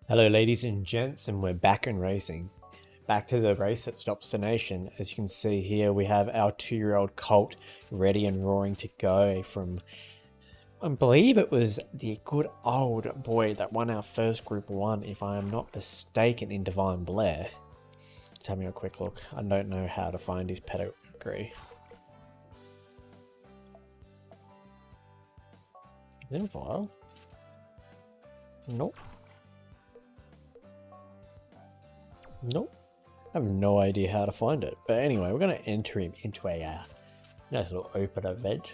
Hello ladies and gents, and we're back in racing. Back to the race that stops the nation. As you can see here, we have our 2-year-old colt ready and roaring to go from, I believe it was the good old boy that won our first Group 1, if I am not mistaken, in Divine Blair. Let's have a quick look. I don't know how to find his pedigree. Is it in file? Nope. Nope. I have no idea how to find it. But anyway, we're going to enter him into a nice little open event.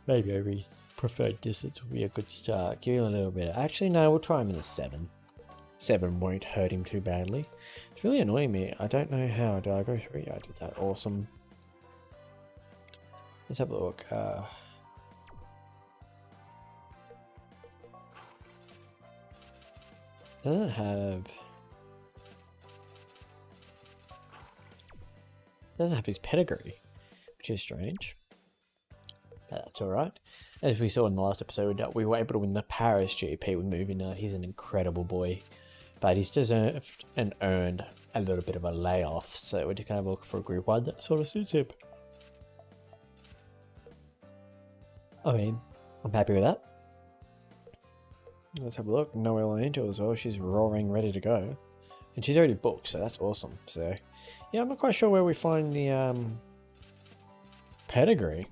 Maybe over his preferred distance will be a good start. Give him a little bit. Actually, no, we'll try him in a 7. 7 won't hurt him too badly. It's really annoying me. I don't know how. Did I go through? Yeah, I did that. Awesome. Let's have a look. Doesn't have his pedigree, which is strange. But that's alright. As we saw in the last episode, we were able to win the Paris GP with moving out. He's an incredible boy, but he's deserved and earned a little bit of a layoff, so we're just going to look for a Group 1 that sort of suits him. I mean, I'm happy with that. Let's have a look. Noelle Angel as well. She's roaring, ready to go. And she's already booked, so that's awesome. So, yeah, I'm not quite sure where we find the pedigree.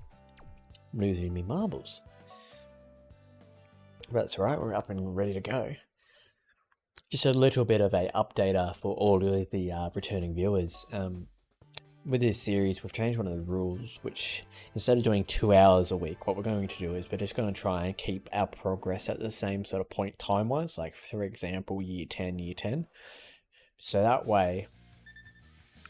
I'm losing me marbles. But that's alright, we're up and ready to go. Just a little bit of a updater for all of the returning viewers. With this series, we've changed one of the rules, which instead of doing 2 hours a week, what we're going to do is we're just going to try and keep our progress at the same sort of point time-wise, like for example, year 10, year 10. So that way,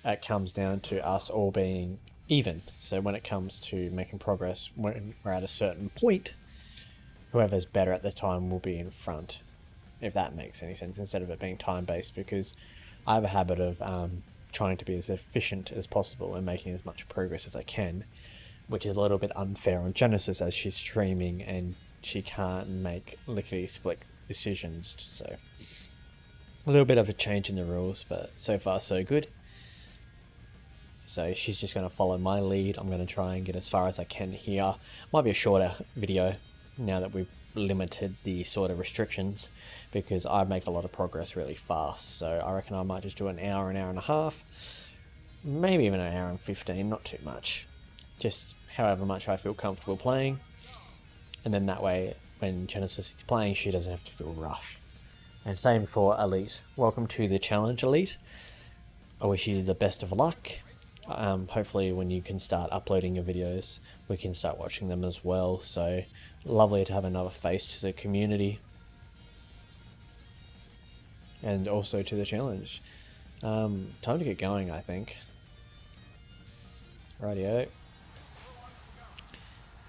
it comes down to us all being even. So when it comes to making progress, when we're at a certain point, whoever's better at the time will be in front, if that makes any sense, instead of it being time-based, because I have a habit of trying to be as efficient as possible and making as much progress as I can, which is a little bit unfair on Genesis as she's streaming and she can't make lickety-split decisions, so a little bit of a change in the rules, but so far so good. So she's just going to follow my lead. I'm going to try and get as far as I can here. Might be a shorter video now that we've limited the sort of restrictions, because I make a lot of progress really fast. So I reckon I might just do an hour and a half, maybe even an hour and 15, not too much. Just however much I feel comfortable playing. And then that way, when Genesis is playing, she doesn't have to feel rushed. And same for Elite. Welcome to the challenge, Elite. I wish you the best of luck. Hopefully when you can start uploading your videos, we can start watching them as well. So lovely to have another face to the community. And also to the challenge. Time to get going, I think. Rightio.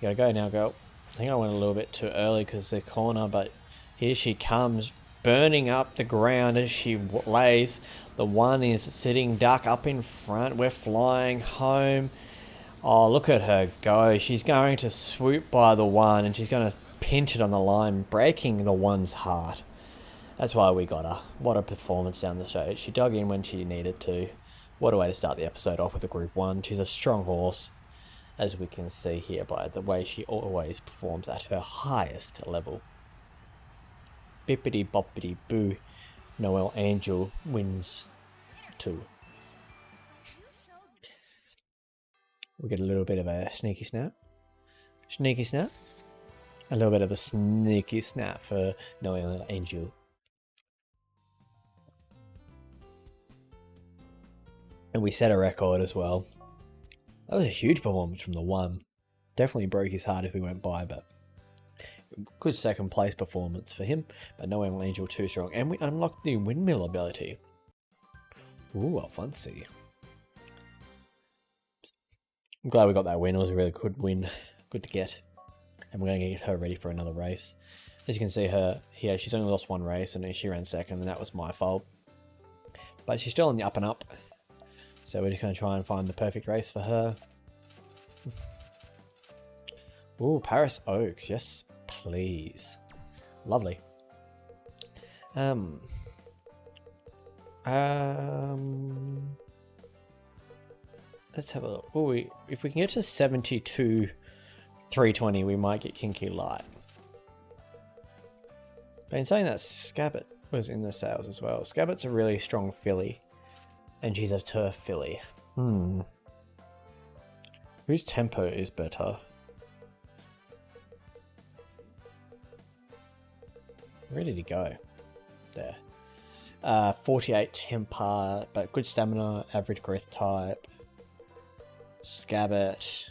Gotta go now, girl. I think I went a little bit too early because the corner, but here she comes, burning up the ground as she lays. The one is sitting duck up in front. We're flying home. Oh, look at her go. She's going to swoop by the one and she's going to pinch it on the line, breaking the one's heart. That's why we got her. What a performance down the straight. She dug in when she needed to. What a way to start the episode off with a Group 1. She's a strong horse, as we can see here by the way she always performs at her highest level. Bippity boppity boo. Noelle Angel wins 2. We get a little bit of a sneaky snap. Sneaky snap. A little bit of a sneaky snap for Noelle Angel. And we set a record as well. That was a huge performance from the one. Definitely broke his heart if we went by, but good second place performance for him. But Noelle Angel too strong. And we unlocked the windmill ability. Ooh, fancy. I'm glad we got that win. It was a really good win. Good to get. And we're going to get her ready for another race. As you can see her here, she's only lost one race and she ran second, and that was my fault. But she's still on the up and up. So we're just going to try and find the perfect race for her. Ooh, Paris Oaks. Yes, please. Lovely. Let's have a look. Oh, if we can get to 72, 320, we might get Kinky Light. But in saying that, Scabbit was in the sales as well. Scabbit's a really strong filly, and she's a turf filly. Whose tempo is better? Where did he go? There. 48 temper, but good stamina, average growth type. Scabbit.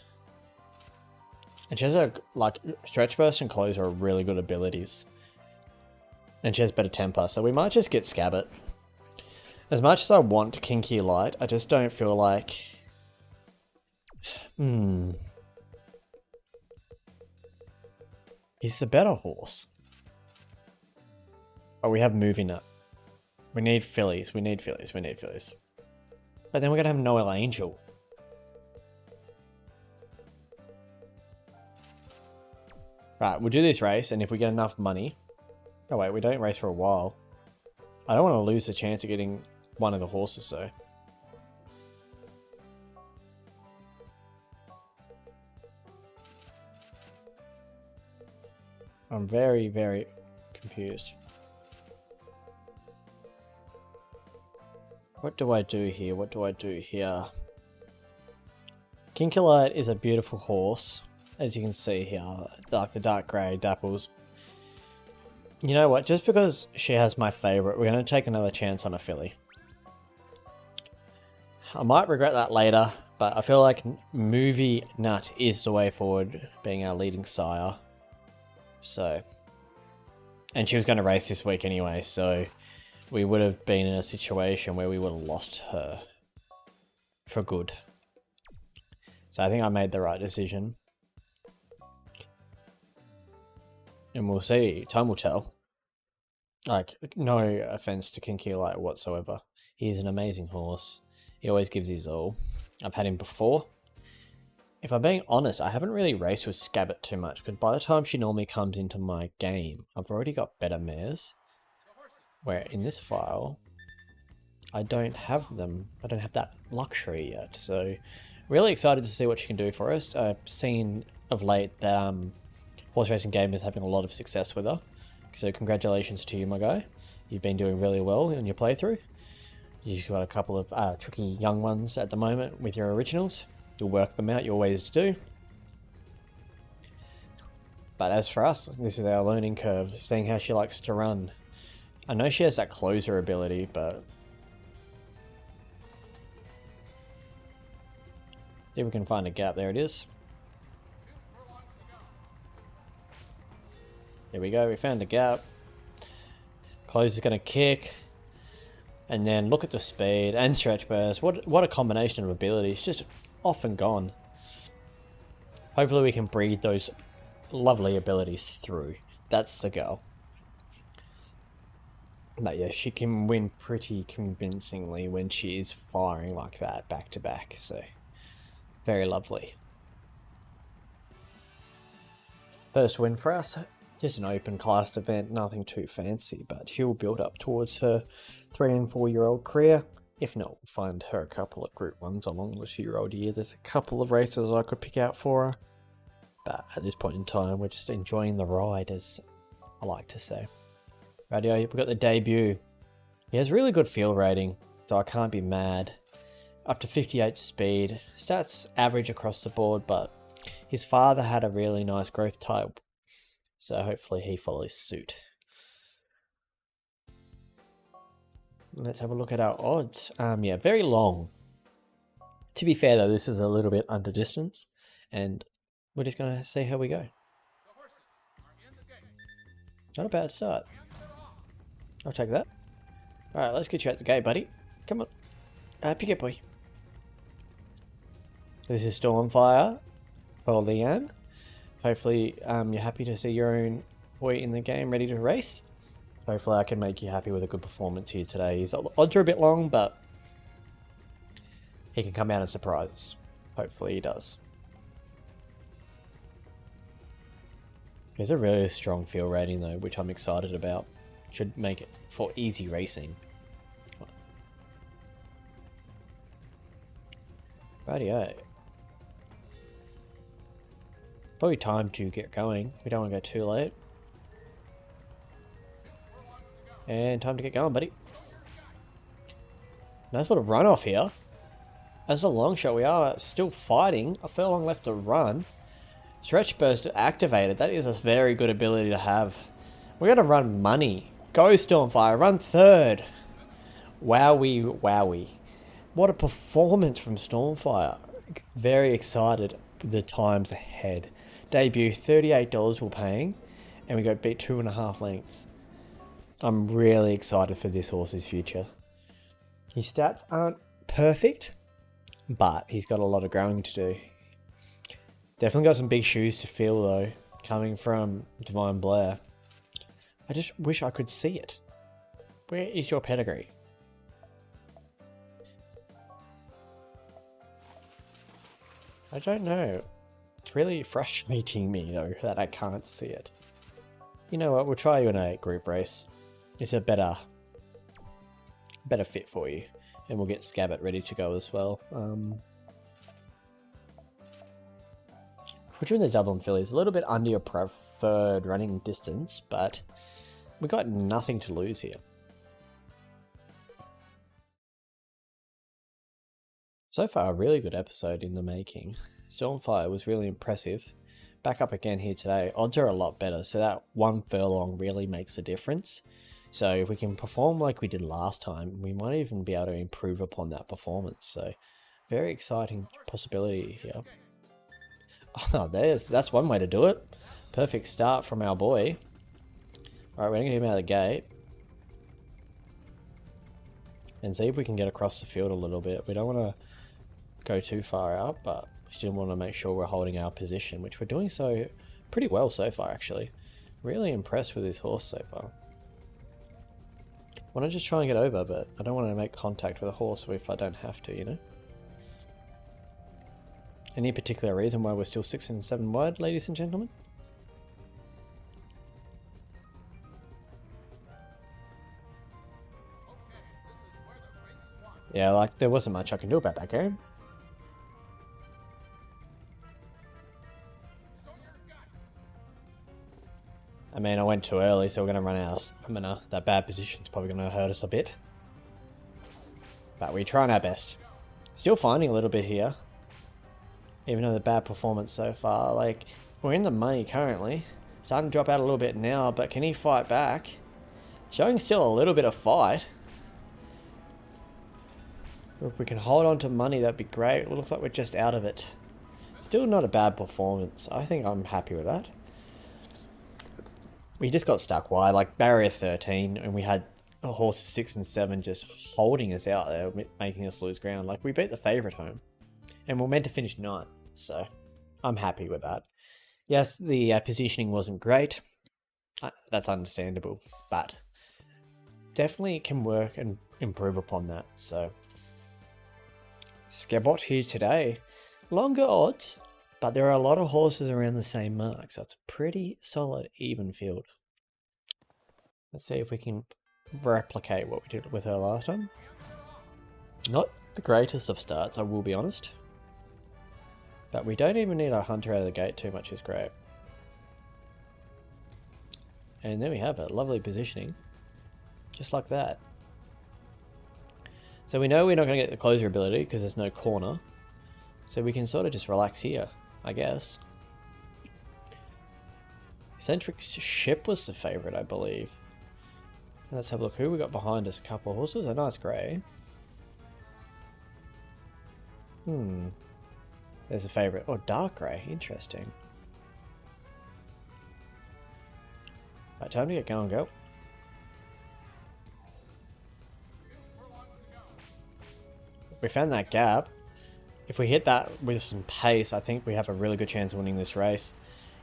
And she has a, like, stretch burst and close are really good abilities. And she has better temper, so we might just get Scabbit. As much as I want Kinky Light, I just don't feel like... He's the better horse. Oh, we have Moving Up. We need fillies, we need fillies. But then we're gonna have Noel Angel. Right, we'll do this race, and if we get enough money... Oh wait, we don't race for a while. I don't want to lose the chance of getting one of the horses, though. I'm very, very confused. What do I do here? What do I do here? Kinky Light is a beautiful horse, as you can see here. Like the dark grey dapples. You know what? Just because she has my favourite, we're going to take another chance on a filly. I might regret that later, but I feel like Movie Nut is the way forward, being our leading sire. So, and she was going to race this week anyway, so we would have been in a situation where we would have lost her for good. So I think I made the right decision. And we'll see. Time will tell. Like, no offense to Kinky Light whatsoever. He's an amazing horse. He always gives his all. I've had him before. If I'm being honest, I haven't really raced with Scabbit too much, because by the time she normally comes into my game, I've already got better mares. Where in this file, I don't have them. I don't have that luxury yet. So, really excited to see what she can do for us. I've seen of late that Horse Racing Game is having a lot of success with her. So congratulations to you, my guy. You've been doing really well in your playthrough. You've got a couple of tricky young ones at the moment with your originals. You'll work them out, you always do. But as for us, this is our learning curve, seeing how she likes to run. I know she has that closer ability, but... see if we can find a gap. There it is. There we go, we found a gap. Close is going to kick. And then look at the speed and stretch burst. What a combination of abilities. Just off and gone. Hopefully we can breed those lovely abilities through. That's the goal. But yeah, she can win pretty convincingly when she is firing like that back to back. So, very lovely. First win for us. Just an open class event, nothing too fancy, but she'll build up towards her 3 and 4 year old career. If not, we'll find her a couple of Group 1s along the 2-year-old year. There's a couple of races I could pick out for her. But at this point in time, we're just enjoying the ride, as I like to say. Radio, we've got the debut. He has really good field rating, so I can't be mad. Up to 58 speed. Stats average across the board, but his father had a really nice growth type. So hopefully he follows suit. Let's have a look at our odds. Yeah, very long. To be fair though, this is a little bit under distance, and we're just going to see how we go. Not a bad start. I'll take that. Alright, let's get you out the gate, buddy. Come on. Pick it, boy. This is Stormfire for Leanne. Hopefully you're happy to see your own boy in the game ready to race. Hopefully I can make you happy with a good performance here today. His odds are a bit long, but he can come out and surprise us. Hopefully he does. There's a really strong field rating though, which I'm excited about. Should make it for easy racing. Rightio. Probably time to get going. We don't want to go too late. And time to get going, buddy. Nice little run off here. As a long shot, we are still fighting. A furlong left to run. Stretch burst activated. That is a very good ability to have. We're going to run money. Go Stormfire. Run third. Wowie, wowie. What a performance from Stormfire. Very excited for the times ahead. Debut, $38 we're paying. And we go beat 2.5 lengths. I'm really excited for this horse's future. His stats aren't perfect, but he's got a lot of growing to do. Definitely got some big shoes to fill though, coming from Divine Blair. I just wish I could see it. Where is your pedigree? I don't know. It's really frustrating me though that I can't see it. You know what, we'll try you in a group race. It's a better fit for you. And we'll get Scabbit ready to go as well. Put you in the Dublin Fillies, a little bit under your preferred running distance, but we got nothing to lose here. So far, a really good episode in the making. Stormfire was really impressive. Back up again here today. Odds are a lot better, so that 1 furlong really makes a difference. So if we can perform like we did last time, we might even be able to improve upon that performance. So very exciting possibility here. Oh, that's one way to do it. Perfect start from our boy. Alright, we're going to get him out of the gate. And see if we can get across the field a little bit. We don't want to go too far out, but we still want to make sure we're holding our position, which we're doing so pretty well so far actually. Really impressed with this horse so far. I want to just try and get over, but I don't want to make contact with a horse if I don't have to, you know? Any particular reason why we're still 6 and 7 wide, ladies and gentlemen? Yeah, like, there wasn't much I can do about that game. I mean, I went too early, so we're going to run out. That bad position's probably going to hurt us a bit. But we're trying our best. Still finding a little bit here. Even though the bad performance so far. Like, we're in the money currently. Starting to drop out a little bit now, but can he fight back? Showing still a little bit of fight. If we can hold on to money, that'd be great. It looks like we're just out of it. Still not a bad performance. I think I'm happy with that. We just got stuck wide, like barrier 13, and we had horses 6 and 7 just holding us out there, making us lose ground. Like, we beat the favourite home, and we're meant to finish 9th, so I'm happy with that. Yes, the positioning wasn't great. That's understandable, but definitely can work and improve upon that. So, Scabbot here today. Longer odds, but there are a lot of horses around the same mark, so it's a pretty solid even field. Let's see if we can replicate what we did with her last time. Not the greatest of starts, I will be honest. But we don't even need our hunter out of the gate too much is great. And there we have it, lovely positioning. Just like that. So we know we're not going to get the closer ability because there's no corner. So we can sort of just relax here, I guess. Eccentric's Ship was the favourite, I believe. Let's have a look who we got behind us. A couple of horses, a nice grey. There's a favourite. Oh, dark grey, interesting. Right, time to get going, go. We found that gap. If we hit that with some pace, I think we have a really good chance of winning this race.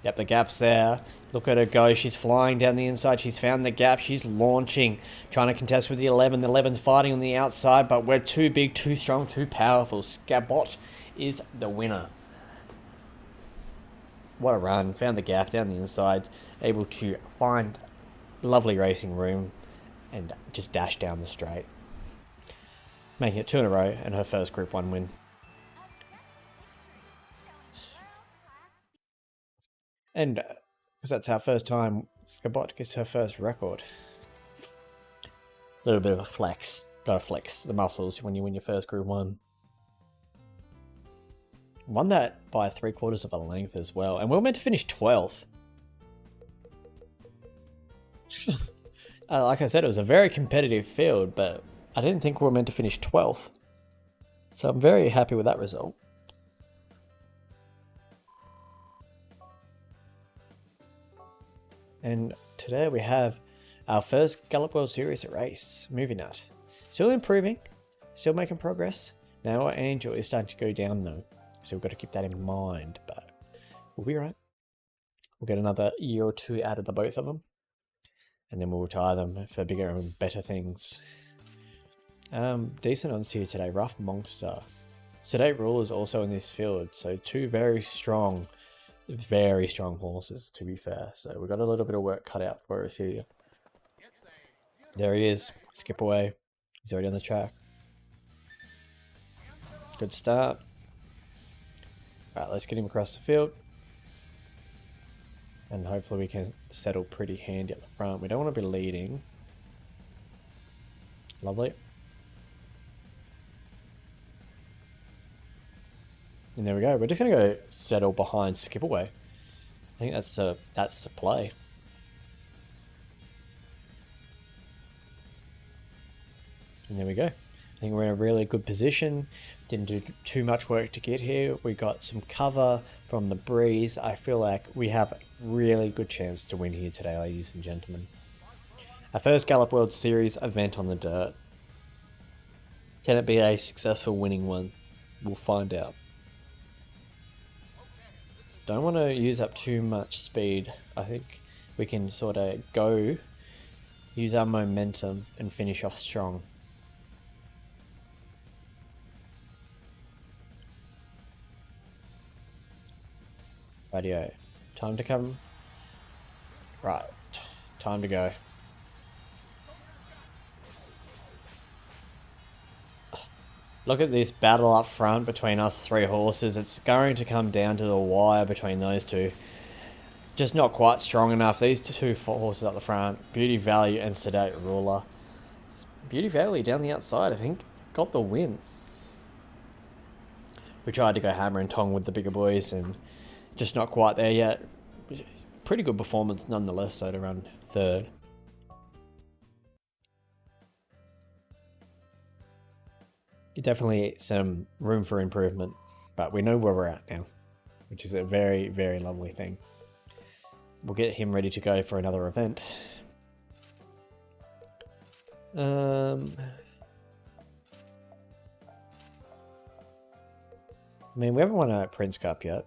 Yep, the gap's there. Look at her go. She's flying down the inside. She's found the gap. She's launching. Trying to contest with the 11. The 11's fighting on the outside, but we're too big, too strong, too powerful. Scabbot is the winner. What a run. Found the gap down the inside. Able to find lovely racing room and just dash down the straight. Making it 2 in a row and her first Group 1 win. And because that's our first time Scabot gets her first record. A little bit of a flex. Gotta flex the muscles when you win your first Group 1. Won that by 3/4 of a length as well. And we were meant to finish 12th. Like I said, it was a very competitive field, but I didn't think we were meant to finish 12th. So I'm very happy with that result. And today we have our first Gallop World Series race. Movie Nut. Still improving. Still making progress. Now our Angel is starting to go down though. So we've got to keep that in mind. But we'll be right. We'll get another year or two out of the both of them. And then we'll retire them for bigger and better things. Decent odds here today. Rough Monster. Sedate Rule is also in this field. So two very strong horses, to be fair. So we've got a little bit of work cut out for us here. There he is. Skip away. He's already on the track. Good start. Alright, let's get him across the field. And hopefully we can settle pretty handy at the front. We don't want to be leading. Lovely. And there we go. We're just going to go settle behind Skip Away. I think that's the play. And there we go. I think we're in a really good position. Didn't do too much work to get here. We got some cover from the breeze. I feel like we have a really good chance to win here today, ladies and gentlemen. Our first Gallop World Series event on the dirt. Can it be a successful winning one? We'll find out. Don't want to use up too much speed. I think we can sort of go, use our momentum and finish off strong. Radio. Time to come. Right. Time to go. Look at this battle up front between us three horses. It's going to come down to the wire between those two. Just not quite strong enough. These two horses up the front. Beauty Valley and Sedate Ruler. Beauty Valley down the outside, I think, got the win. We tried to go hammer and tong with the bigger boys and just not quite there yet. Pretty good performance nonetheless, so to run third. Definitely some room for improvement, but we know where we're at now, which is a very, very lovely thing. We'll get him ready to go for another event. I mean, we haven't won a Prince Cup yet.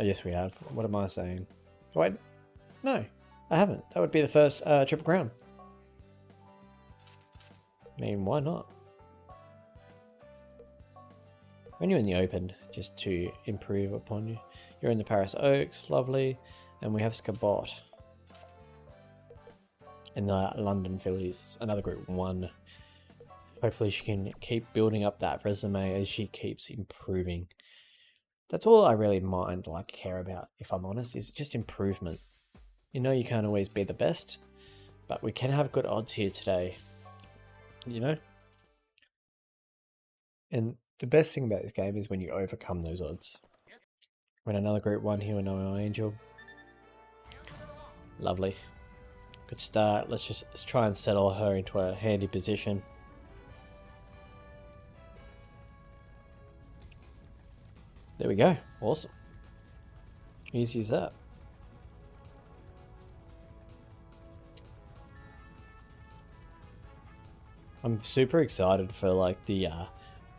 Oh, yes, we have. What am I saying? Wait, no, I haven't. That would be the first Triple Crown. I mean, why not? When you're in the Open, just to improve upon you. You're in the Paris Oaks, lovely. And we have Scabot. In the London Fillies, another Group 1. Hopefully she can keep building up that resume as she keeps improving. That's all I really mind, care about, if I'm honest, is just improvement. You know you can't always be the best, but we can have good odds here today. You know? And the best thing about this game is when you overcome those odds. Win another Group 1 here with No Angel. Lovely. Good start. Let's try and settle her into a handy position. There we go. Awesome. Easy as that. I'm super excited for the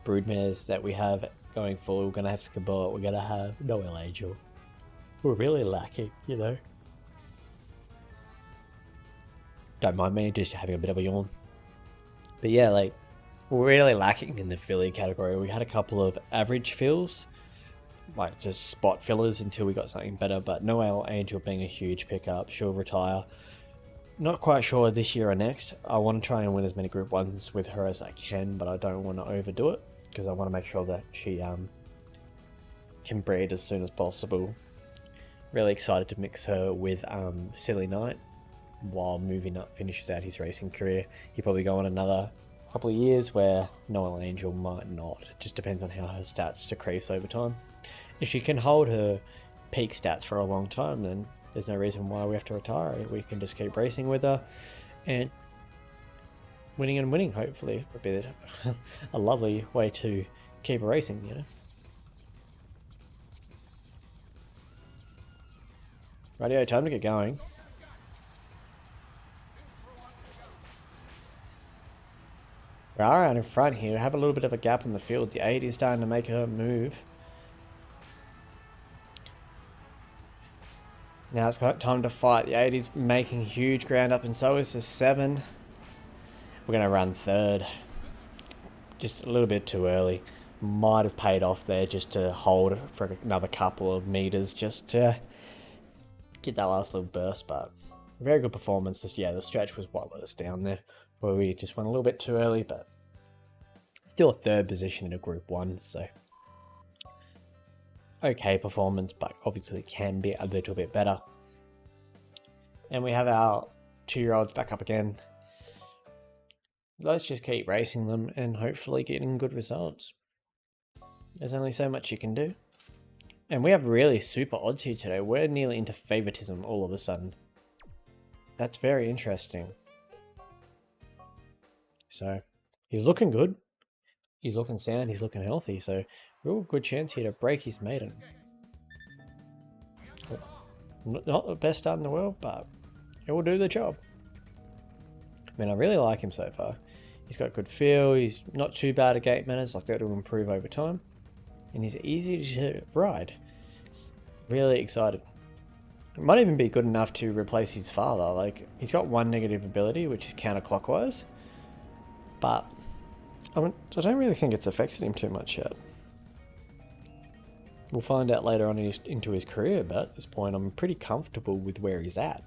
broodmares that we have going forward. We're going to have Scabot. We're going to have Noel Angel. We're really lacking, you know. Don't mind me just having a bit of a yawn. But yeah, we're really lacking in the filly category. We had a couple of average fills, just spot fillers until we got something better. But Noel Angel being a huge pickup, she'll retire. Not quite sure this year or next. I want to try and win as many Group 1s with her as I can, but I don't want to overdo it because I want to make sure that she can breed as soon as possible. Really excited to mix her with Silly Knight while moving up, finishes out his racing career. He'll probably go on another couple of years where Noel Angel might not. It just depends on how her stats decrease over time. If she can hold her peak stats for a long time, then there's no reason why we have to retire her. We can just keep racing with her and winning and winning, hopefully. Would be a lovely way to keep racing, you know. Rightio, time to get going. We are out in front here. We have a little bit of a gap in the field. The 80 is starting to make her move. Now it's got time to fight. The 80's making huge ground up, and so is the 7. We're going to run third. Just a little bit too early. Might have paid off there just to hold for another couple of meters just to get that last little burst, but very good performance. Yeah, the stretch was what let us down there, where we just went a little bit too early, but still a third position in a Group 1, so okay performance, but obviously can be a little bit better. And we have our 2-year-olds back up again. Let's just keep racing them and hopefully getting good results. There's only so much you can do. And we have really super odds here today. We're nearly into favoritism all of a sudden. That's very interesting. So, he's looking good. He's looking sound. He's looking healthy. So, real good chance here to break his maiden. Not the best start in the world, but it will do the job. I mean, I really like him so far. He's got good feel. He's not too bad at gate manners. Like, that will improve over time. And he's easy to ride. Really excited. It might even be good enough to replace his father. Like, he's got one negative ability, which is counterclockwise. But I don't really think it's affected him too much yet. We'll find out later on into his career, but at this point I'm pretty comfortable with where he's at.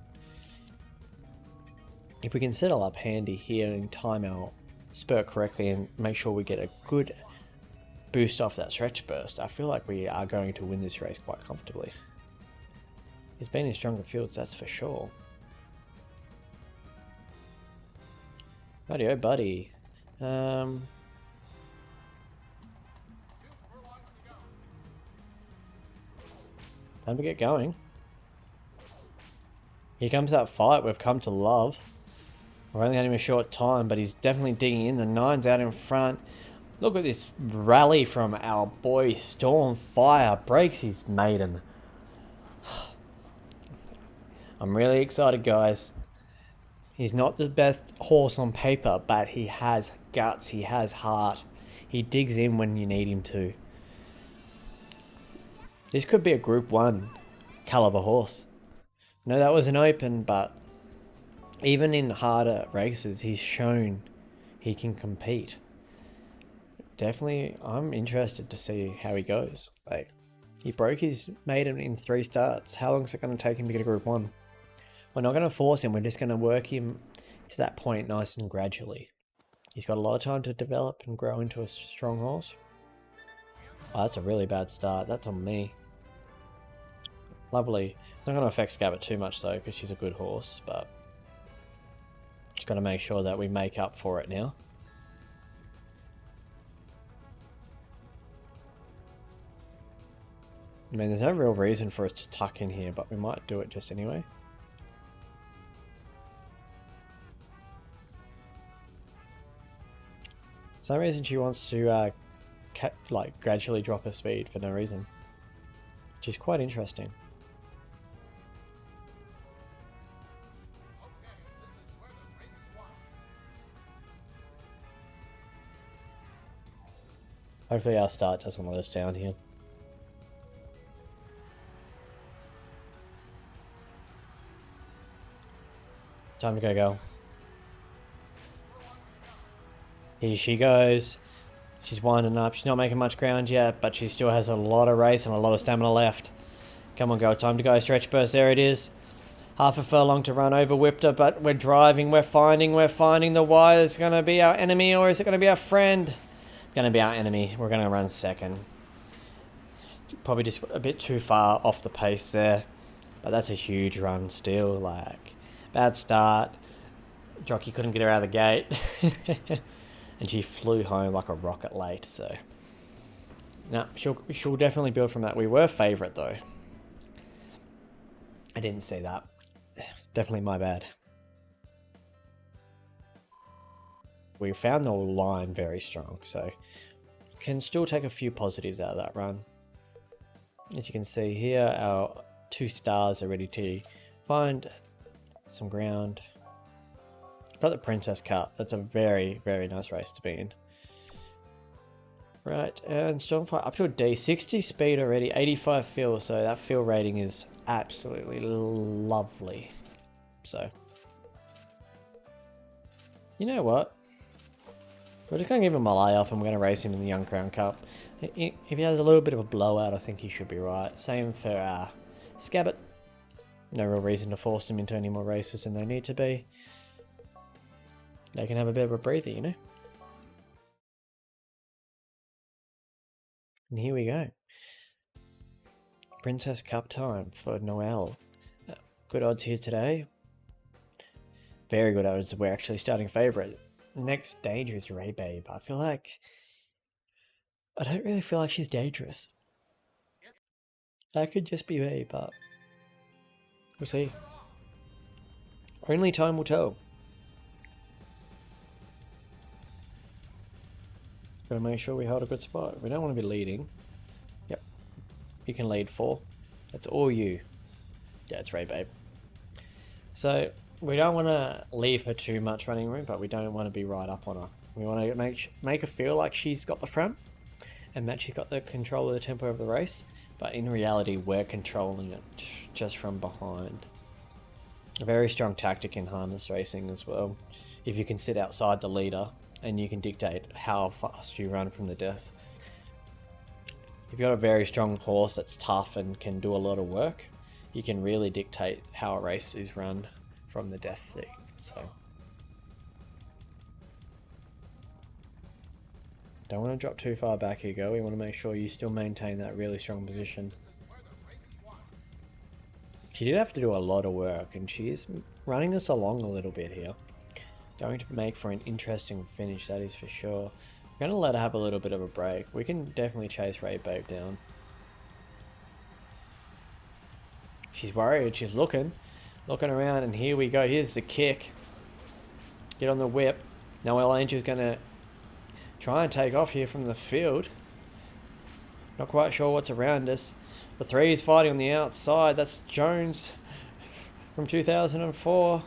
If we can settle up handy here and time our spurt correctly and make sure we get a good boost off that stretch burst, I feel like we are going to win this race quite comfortably. He's been in stronger fields, that's for sure. Rightio, buddy. Time to get going. Here comes that fight we've come to love. We've only had him a short time, but he's definitely digging in. The 9's out in front. Look at this rally from our boy Stormfire. Breaks his maiden. I'm really excited, guys. He's not the best horse on paper, but he has guts. He has heart. He digs in when you need him to. This could be a Group 1 caliber horse. No, that was an open, but even in harder races, he's shown he can compete. Definitely, I'm interested to see how he goes. Like, he broke his maiden in 3 starts. How long is it going to take him to get a Group 1? We're not going to force him. We're just going to work him to that point nice and gradually. He's got a lot of time to develop and grow into a strong horse. Oh, that's a really bad start. That's on me. Lovely. Not going to affect Scabbard too much though, because she's a good horse, but just got to make sure that we make up for it now. I mean, there's no real reason for us to tuck in here, but we might do it just anyway. For some reason she wants to like gradually drop her speed for no reason, which is quite interesting. Hopefully our start doesn't let us down here. Time to go, girl. Here she goes. She's winding up. She's not making much ground yet, but she still has a lot of race and a lot of stamina left. Come on, girl. Time to go. Stretch burst. There it is. Half a furlong to run over. Whipped her, but we're driving. We're finding the wire. Is it going to be our enemy or is it going to be our friend? It's going to be our enemy. We're going to run second. Probably just a bit too far off the pace there. But that's a huge run still. Like, bad start. Jockey couldn't get her out of the gate. And she flew home like a rocket late, so... No, she'll definitely build from that. We were favourite, though. I didn't say that. Definitely my bad. We found the line very strong, so... Can still take a few positives out of that run. As you can see here, our 2 stars are ready to find some ground. Got the Princess Cup. That's a very, very nice race to be in. Right, and Stormfire up to a D. 60 speed already, 85 feel, so that feel rating is absolutely lovely. So, you know what? We're just going to give him a layoff and we're going to race him in the Young Crown Cup. If he has a little bit of a blowout, I think he should be right. Same for Scabbit. No real reason to force him into any more races than they need to be. They can have a bit of a breather, you know? And here we go. Princess Cup time for Noelle. Good odds here today. Very good odds. We're actually starting favourite. Next danger is Ray Babe. I don't really feel like she's dangerous. That could just be me, but we'll see. Only time will tell. Gotta make sure we hold a good spot. We don't want to be leading. Yep. You can lead 4. That's all you. Yeah, it's Ray Babe. So, we don't want to leave her too much running room, but we don't want to be right up on her. We want to make her feel like she's got the front, and that she's got the control of the tempo of the race, but in reality, we're controlling it just from behind. A very strong tactic in harness racing as well. If you can sit outside the leader, and you can dictate how fast you run from the death. If you've got a very strong horse that's tough and can do a lot of work, you can really dictate how a race is run from the death thing. So, don't want to drop too far back here, go. We want to make sure you still maintain that really strong position. She did have to do a lot of work, and she is running us along a little bit here. Going to make for an interesting finish, that is for sure. I'm going to let her have a little bit of a break. We can definitely chase Ray Babe down. She's worried, she's looking around, and here we go. Here's the kick. Get on the whip. Noelle Angel's going to try and take off here from the field. Not quite sure what's around us. The 3 is fighting on the outside. That's Jones from 2004.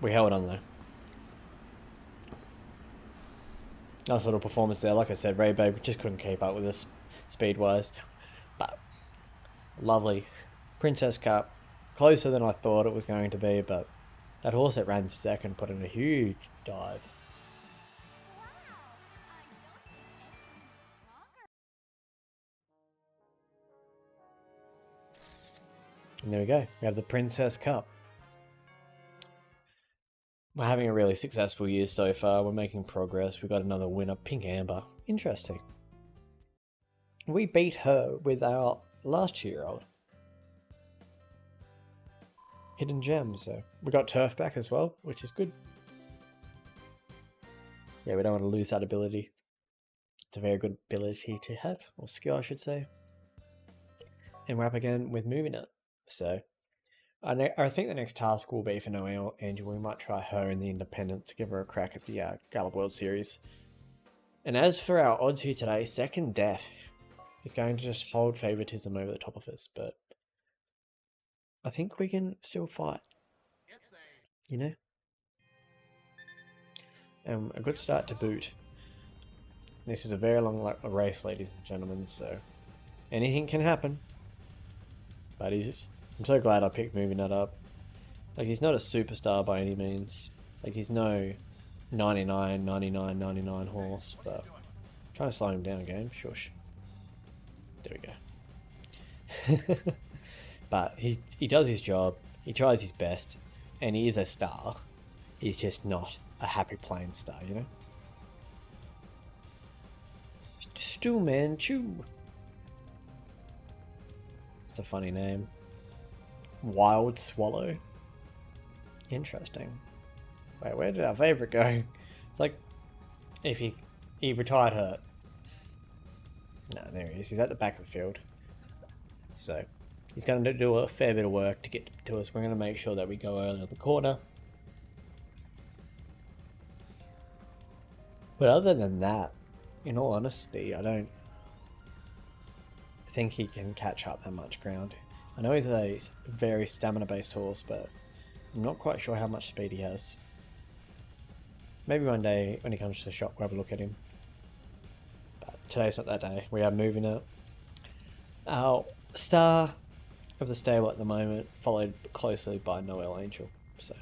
We held on though. Nice little performance there. Like I said, Ray Babe just couldn't keep up with us speed-wise. But lovely. Princess Cup. Closer than I thought it was going to be, but that horse that ran second put in a huge dive. And there we go. We have the Princess Cup. We're having a really successful year so far. We're making progress. We got another winner, Pink Amber. Interesting. We beat her with our last 2-year-old. Hidden Gem, so we got Turf back as well, which is good. Yeah, we don't want to lose that ability. It's a very good ability to have, or skill I should say. And we're up again with moving it. So I think the next task will be for Noelle Angel. We might try her in the Independent to give her a crack at the Gallop World Series. And as for our odds here today, second death is going to just hold favoritism over the top of us, but I think we can still fight, you know? And a good start to boot. This is a very long race, ladies and gentlemen, so anything can happen. But I'm so glad I picked moving that up. Like, he's not a superstar by any means. Like, he's no 99, 99, 99 horse, but I'm trying to slow him down, game. Shush. There we go. But he does his job. He tries his best. And he is a star. He's just not a happy playing star, you know? Stew, man, chew. It's a funny name. Wild Swallow. Interesting. Wait, where did our favourite go? It's like if he retired hurt. No, there he is. He's at the back of the field. So he's going to do a fair bit of work to get to us. We're going to make sure that we go early on the corner. But other than that, in all honesty, I don't think he can catch up that much ground. I know he's a very stamina-based horse, but I'm not quite sure how much speed he has. Maybe one day when he comes to the shop we'll have a look at him. But today's not that day. We are moving up. Our star of the stable at the moment, followed closely by Noel Angel. So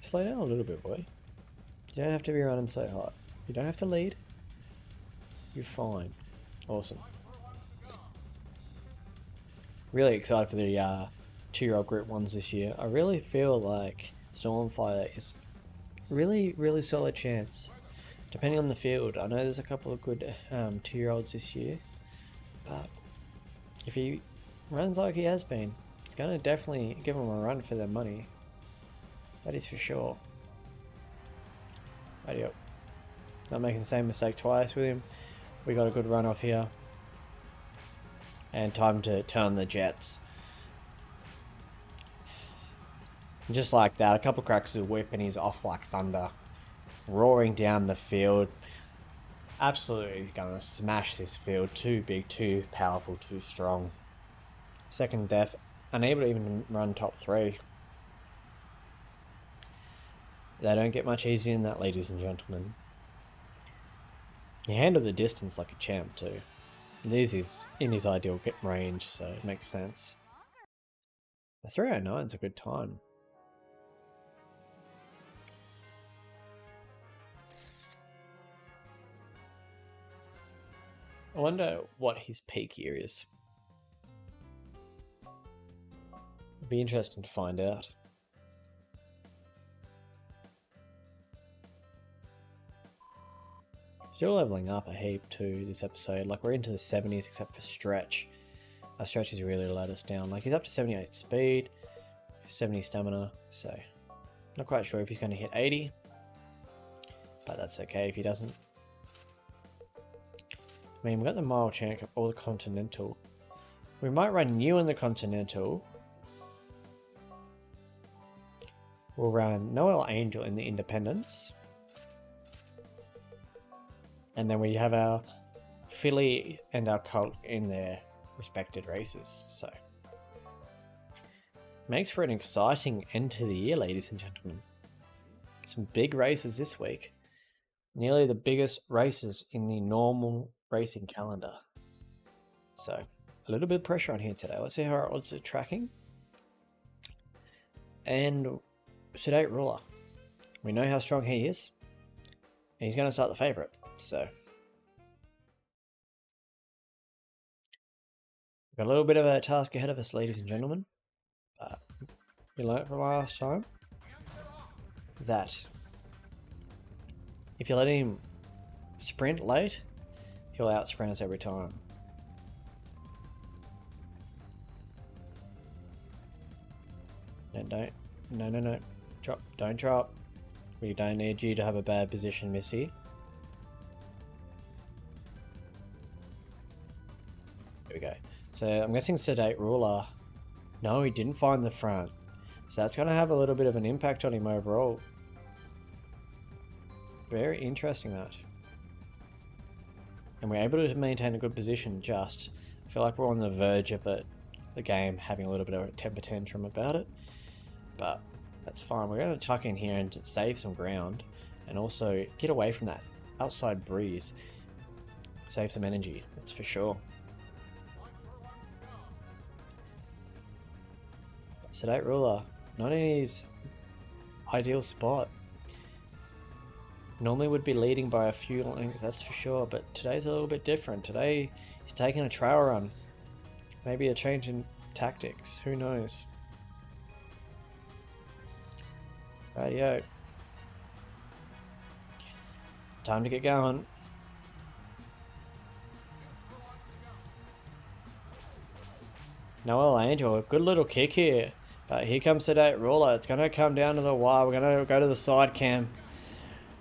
slow down a little bit, boy. You don't have to be running so hot. You don't have to lead. You're fine. Awesome. Really excited for the 2-year-old Group 1s this year. I really feel like Stormfire is really solid chance. Depending on the field. I know there's a couple of good 2-year-olds this year. But if he runs like he has been, it's going to definitely give him a run for their money. That is for sure. Radio. Not making the same mistake twice with him. We got a good run off here. And time to turn the jets. And just like that, a couple of cracks of the whip and he's off like thunder. Roaring down the field. Absolutely gonna smash this field. Too big, too powerful, too strong. Second death. Unable to even run top 3. They don't get much easier than that, ladies and gentlemen. He handled the distance like a champ too. This is in his ideal range, so it makes sense. The 309 is a good time. I wonder what his peak year is. It'd be interesting to find out. Still leveling up a heap too this episode. Like we're into the 70s except for Stretch. Our Stretch has really let us down. Like he's up to 78 speed, 70 stamina. So not quite sure if he's going to hit 80. But that's okay if he doesn't. I mean, we've got the Mile Champ or the Continental. We might run you in the Continental. We'll run Noel Angel in the Independence. And then we have our filly and our colt in their respected races. So makes for an exciting end to the year, ladies and gentlemen. Some big races this week. Nearly the biggest races in the normal racing calendar. So a little bit of pressure on here today. Let's see how our odds are tracking. And Sedate Ruler. We know how strong he is. And he's going to start the favourite. So got a little bit of a task ahead of us, ladies and gentlemen. But we learned from last time that if you let him sprint late, he'll out-sprint us every time. No. Drop. Don't drop. We don't need you to have a bad position, Missy. There we go. So I'm guessing Sedate Ruler. No, he didn't find the front. So that's going to have a little bit of an impact on him overall. Very interesting that. And we're able to maintain a good position just. I feel like we're on the verge of it, the game having a little bit of a temper tantrum about it. But that's fine. We're going to tuck in here and save some ground. And also get away from that outside breeze. Save some energy, that's for sure. Sedate Ruler, not in his ideal spot. Normally would be leading by a few lengths, that's for sure, but today's a little bit different. Today he's taking a trail run. Maybe a change in tactics, who knows. Rightio. Time to get going. Noel Angel, a good little kick here. But here comes Sedate Ruler. It's going to come down to the wire. We're going to go to the side cam.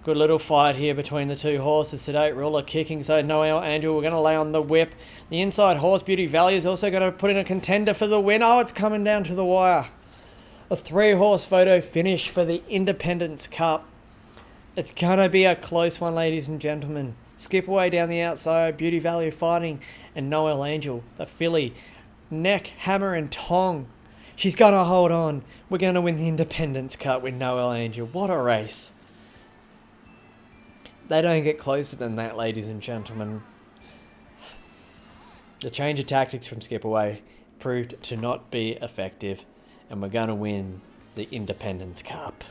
Good little fight here between the two horses. Sedate Ruler kicking, so Noel Angel, we're going to lay on the whip. The inside horse, Beauty Valley, is also going to put in a contender for the win. Oh, it's coming down to the wire. A 3-horse photo finish for the Independence Cup. It's going to be a close one, ladies and gentlemen. Skip away down the outside, Beauty Valley fighting, and Noel Angel, the filly. Neck, hammer and tong. She's going to hold on. We're going to win the Independence Cup with Noel Angel. What a race. They don't get closer than that, ladies and gentlemen. The change of tactics from Skip Away proved to not be effective, and we're going to win the Independence Cup.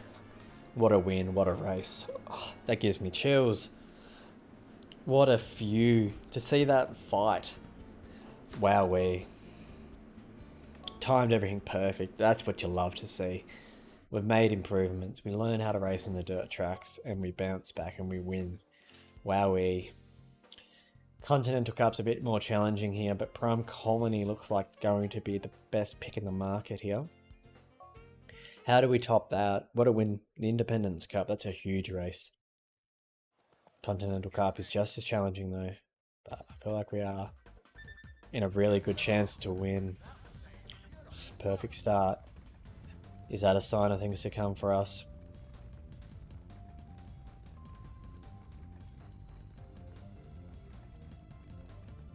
What a win, what a race. Oh, that gives me chills. What a few. To see that fight. Wowee. Timed everything perfect. That's what you love to see. We've made improvements. We learn how to race on the dirt tracks, and we bounce back and we win. Wowee. Continental Cup's a bit more challenging here, but Prime Colony looks like going to be the best pick in the market here. How do we top that? What a win. The Independence Cup, that's a huge race. Continental Cup is just as challenging though, but I feel like we are in a really good chance to win. Perfect start. Is that a sign of things to come for us?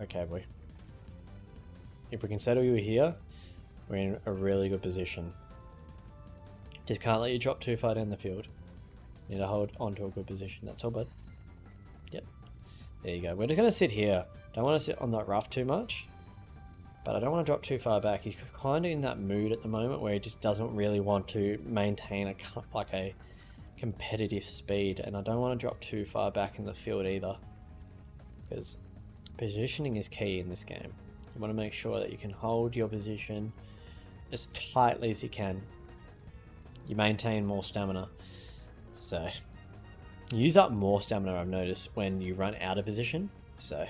Okay, boy. If we can settle you here, we're in a really good position. Just can't let you drop too far down the field. Need to hold onto a good position. That's all, bud. Yep. There you go. We're just going to sit here. Don't want to sit on that rough too much. But I don't want to drop too far back. He's kind of in that mood at the moment where he just doesn't really want to maintain a competitive speed. And I don't want to drop too far back in the field either. Because positioning is key in this game. You want to make sure that you can hold your position as tightly as you can. You maintain more stamina. So, use up more stamina, I've noticed, when you run out of position. So,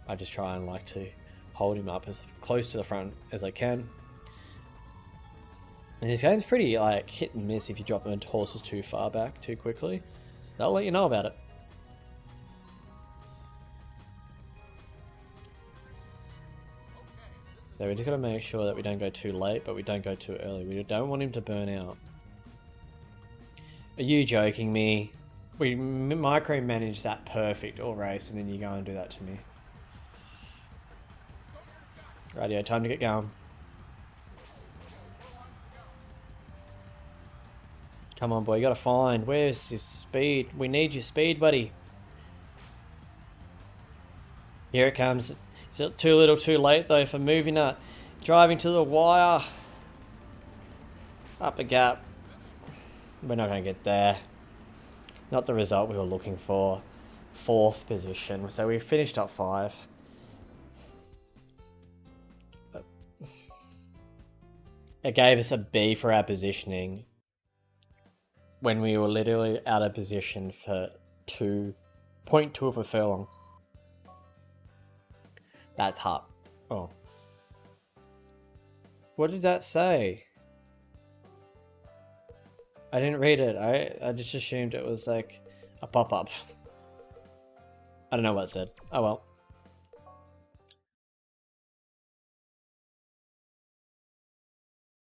I just try and like to hold him up as close to the front as I can. And this game's pretty like hit and miss if you drop the horses too far back too quickly. They'll let you know about it. So we just got to make sure that we don't go too late, but we don't go too early. We don't want him to burn out. Are you joking me? We micromanage that perfect all race and then you go and do that to me. Rightio, time to get going. Come on, boy, you gotta find. Where's your speed? We need your speed, buddy. Here it comes. It's too little too late, though, for moving up. Driving to the wire. Up a gap. We're not going to get there. Not the result we were looking for. 4th position. So we finished up 5. It gave us a B for our positioning when we were literally out of position for 0.2 of a furlong. That's hot. Oh. What did that say? I didn't read it. I just assumed it was like a pop-up. I don't know what it said. Oh well.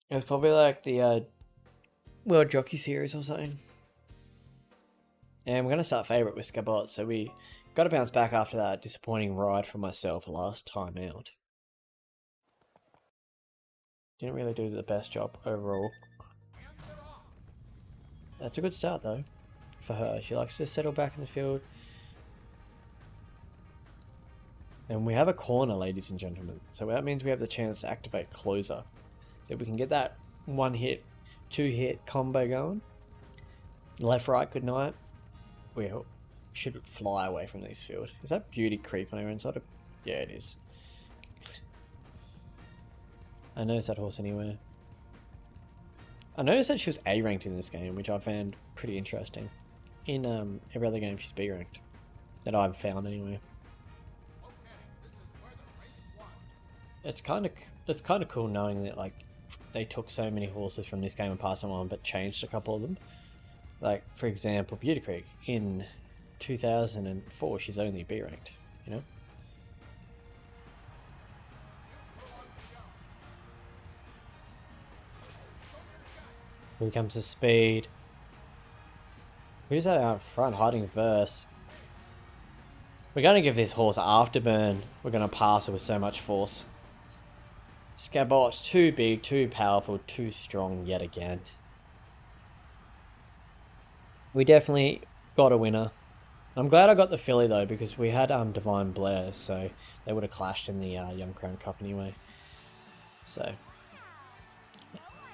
It was probably like the World Jockey Series or something. And we're going to start favourite with Scabot, so we got to bounce back after that disappointing ride for myself last time out. Didn't really do the best job overall. That's a good start though, for her. She likes to settle back in the field. And we have a corner, ladies and gentlemen. So that means we have the chance to activate Closer. So if we can get that 1-hit, 2-hit combo going. Left, right, good night. We should fly away from this field. Is that Beauty Creep on our inside? Yeah, it is. I noticed that horse anywhere. I noticed that she was A ranked in this game, which I found pretty interesting. In every other game, she's B ranked. That I've found anyway. it's kind of cool knowing that like they took so many horses from this game and passed them on, but changed a couple of them. Like for example, Beauty Creek in 2004, she's only B ranked. You know. Here comes the speed. Who's that out front hiding verse? We're going to give this horse afterburn. We're going to pass it with so much force. Scabot, too big, too powerful, too strong yet again. We definitely got a winner. I'm glad I got the filly though, because we had Divine Blair, so they would have clashed in the Young Crown Cup anyway. So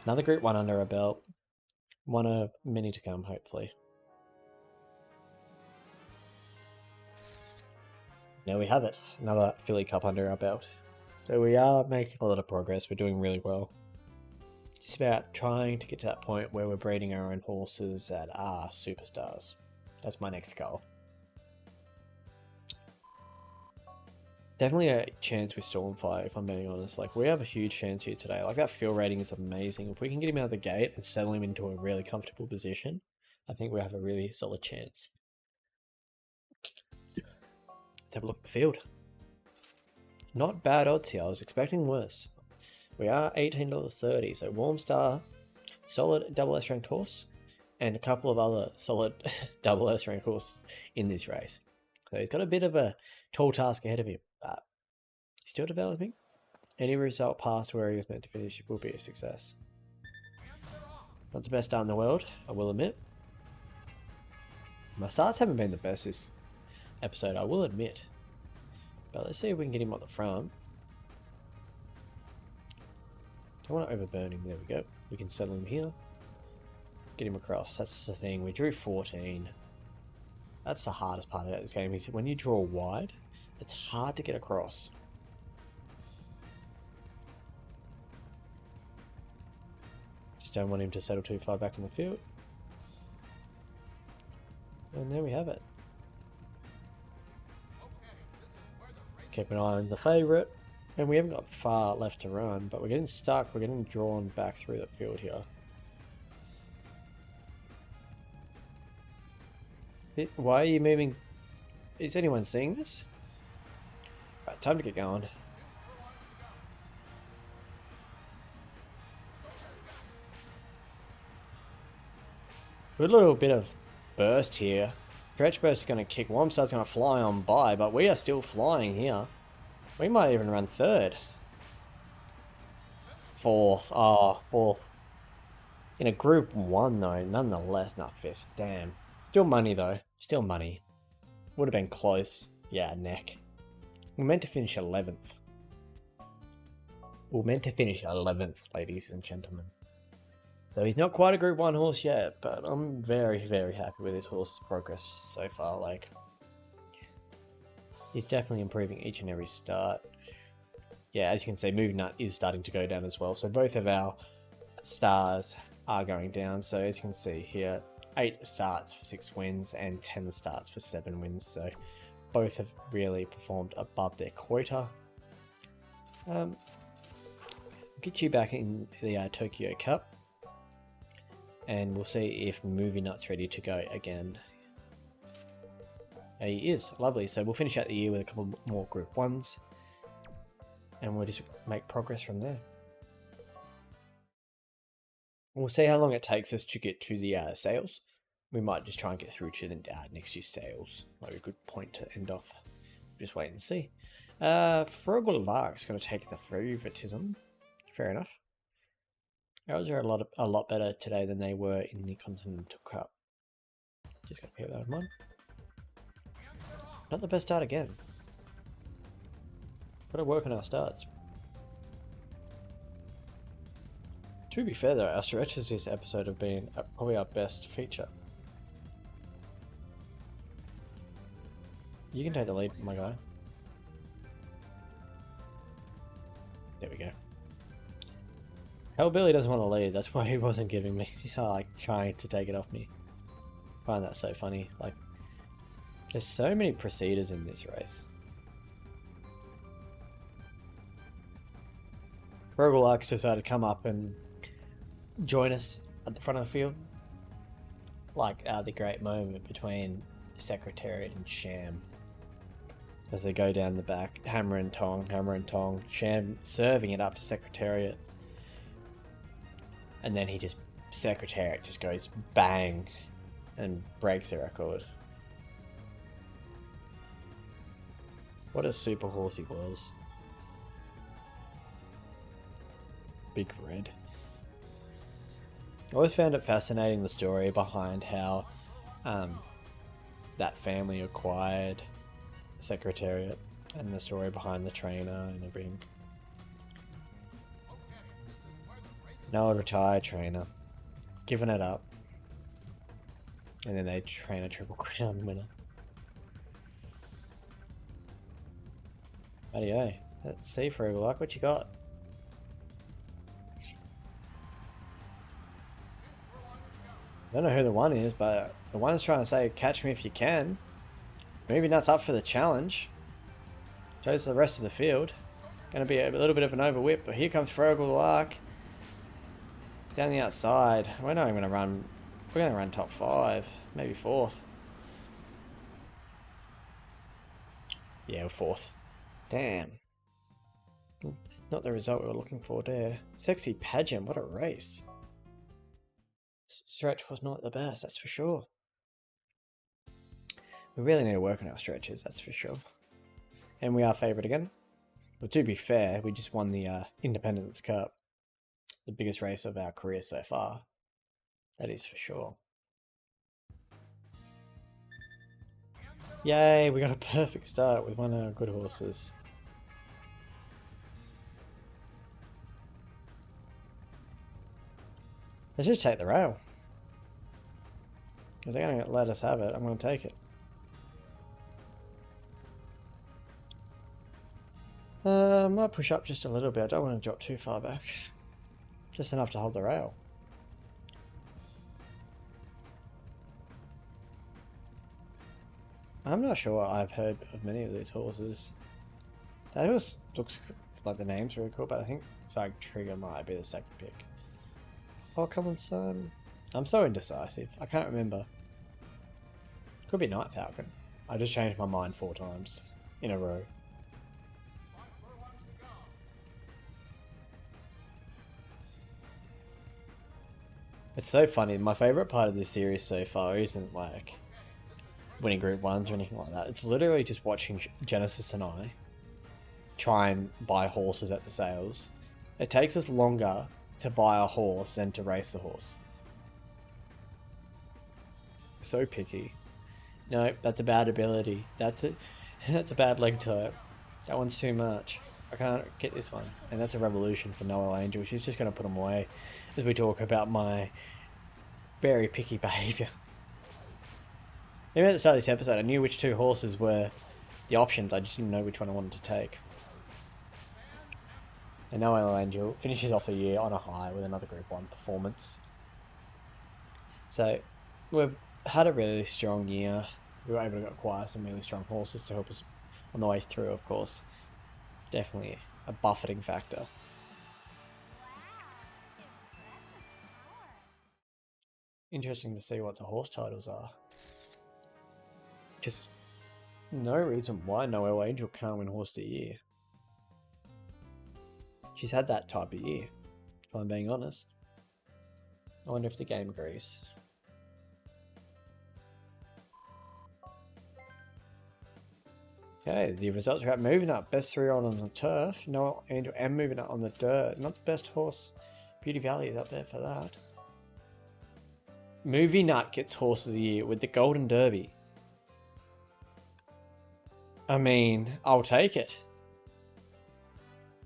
another Group 1 under our belt. One of many to come, hopefully. There we have it. Another filly cup under our belt. So we are making a lot of progress. We're doing really well. It's about trying to get to that point where we're breeding our own horses that are superstars. That's my next goal. Definitely a chance with Stormfire, if I'm being honest. Like, we have a huge chance here today. Like, that field rating is amazing. If we can get him out of the gate and settle him into a really comfortable position, I think we have a really solid chance. Let's have a look at the field. Not bad odds here. I was expecting worse. We are $18.30, so Warm Star, solid double S ranked horse, and a couple of other solid double S ranked horses in this race. So he's got a bit of a tall task ahead of him, but he's still developing. Any result past where he was meant to finish will be a success. Not the best start in the world, I will admit. My starts haven't been the best this episode, I will admit. But let's see if we can get him on the front. Don't want to overburn him. There we go. We can settle him here. Get him across. That's the thing. We drew 14. That's the hardest part about this game. Is when you draw wide, it's hard to get across. Just don't want him to settle too far back in the field. And there we have it. Keep an eye on the favourite. And we haven't got far left to run, but we're getting stuck. We're getting drawn back through the field here. Why are you moving? Is anyone seeing this? Right, time to get going. Good little bit of burst here. Stretch burst is going to kick. Warmstar's going to fly on by, but we are still flying here. We might even run third. Fourth. Oh, fourth. In a group 1 though, nonetheless, not fifth. Damn. Still money though. Still money. Would have been close. Yeah, neck. We're meant to finish 11th. We're meant to finish 11th, ladies and gentlemen. So he's not quite a Group 1 horse yet, but I'm very, very happy with his horse's progress so far. Like, he's definitely improving each and every start. Yeah, as you can see, Moving Nut is starting to go down as well. So both of our stars are going down. So as you can see here, 8 starts for 6 wins and 10 starts for 7 wins. So both have really performed above their quota. We'll get you back in the Tokyo Cup. And we'll see if Movie Nut's ready to go again. He is. Lovely. So we'll finish out the year with a couple more Group 1s. And we'll just make progress from there. We'll see how long it takes us to get to the sales. We might just try and get through to the next year's sales. Might be a good point to end off. Just wait and see. Frugal Lark's going to take the favoritism. Fair enough. Ours are a lot better today than they were in the Continental Cup. Just got to keep that in mind. Not the best start again. Got to work on our starts. To be fair though, our stretches this episode have been probably our best feature. You can take the lead, my guy. There we go. Hellbilly doesn't want to lead, that's why he wasn't giving me, like, trying to take it off me. I find that so funny. Like, there's so many procedures in this race. Roguelikes decided to come up and join us at the front of the field. Like the great moment between the Secretariat and Sham. As they go down the back, hammer and tong, Sham serving it up to Secretariat. And then Secretariat just goes bang and breaks the record. What a super horse he was. Big Red. I always found it fascinating, the story behind how that family acquired the Secretariat and the story behind the trainer and everything. No retired trainer, giving it up, and then they train a Triple Crown winner. Rightio, let's see, Frugalike, what you got? I don't know who the one is, but the one is trying to say, catch me if you can. Maybe that's up for the challenge. Shows the rest of the field. Going to be a little bit of an overwhip, but here comes Frugalike. Down the outside. We're not even going to run. We're going to run top 5. Maybe 4th. Yeah, 4th. Damn. Not the result we were looking for there. Sexy Pageant, what a race. Stretch was not the best, that's for sure. We really need to work on our stretches, that's for sure. And we are favourite again. But to be fair, we just won the Independence Cup. The biggest race of our career so far. That is for sure. Yay, we got a perfect start with one of our good horses. Let's just take the rail. If they're going to let us have it, I'm going to take it. I might push up just a little bit. I don't want to drop too far back. Just enough to hold the rail. I'm not sure I've heard of many of these horses. That horse looks like the name's really cool, but I think Psych Trigger might be the second pick. Oh, come on, son. I'm so indecisive. I can't remember. Could be Night Falcon. I just changed my mind 4 times in a row. It's so funny. My favourite part of this series so far isn't like winning Group 1s or anything like that. It's literally just watching Genesis and I try and buy horses at the sales. It takes us longer to buy a horse than to race a horse. So picky. No, that's a bad ability. That's it. That's a bad leg type. That one's too much. I can't get this one. And that's a revolution for Noel Angel. She's just going to put them away as we talk about my very picky behaviour. Even at the start of this episode, I knew which 2 horses were the options. I just didn't know which one I wanted to take. And Noel Angel finishes off the year on a high with another Group 1 performance. So we've had a really strong year. We were able to acquire some really strong horses to help us on the way through, of course. Definitely a buffeting factor. Interesting to see what the horse titles are. Just no reason why Noel Angel can't win Horse of the Year. She's had that type of year, if I'm being honest. I wonder if the game agrees. Okay, the results are out. Moving Up, best 3 on the turf. Noel Angel and Moving Up on the dirt. Not the best horse. Beauty Valley is up there for that. Movie Nut gets Horse of the Year with the Golden Derby. I mean, I'll take it.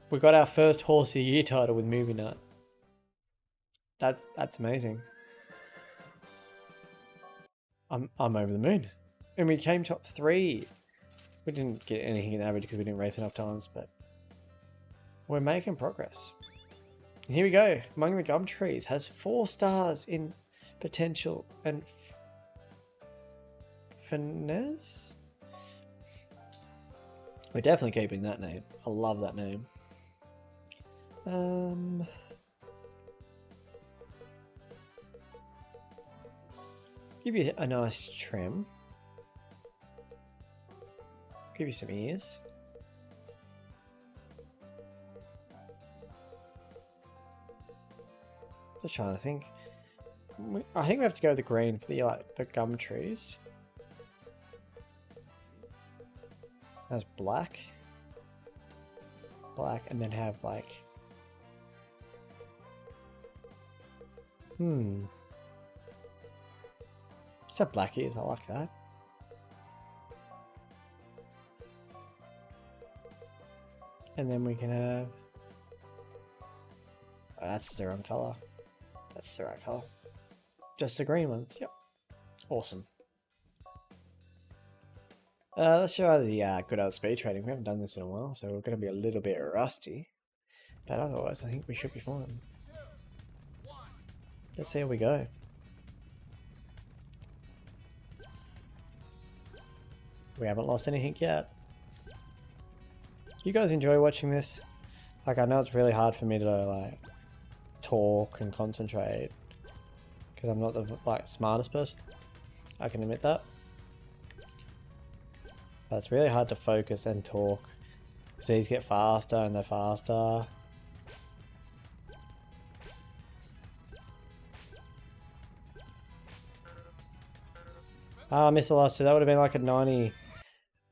We got our first Horse of the Year title with Movie Nut. That's amazing. I'm over the moon. And we came top 3. We didn't get anything in average because we didn't race enough times, but we're making progress. And here we go. Among the Gum Trees has 4 stars in potential and finesse. We're definitely keeping that name. I love that name. Give you a nice trim. Give you some ears. Just trying to think. I think we have to go with the green for the gum trees. That's black. Black, and then have like... Is that black ears? I like that. And then we can have... Oh, that's the wrong colour. That's the right colour. Just the green ones. Yep. Awesome. Let's try the good old speed trading. We haven't done this in a while, so we're going to be a little bit rusty. But otherwise, I think we should be fine. Let's see how we go. We haven't lost anything yet. You guys enjoy watching this? Like, I know it's really hard for me to like talk and concentrate because I'm not the smartest person. I can admit that. But it's really hard to focus and talk. So these get faster and they're faster. I missed the last two. That would have been like a 90.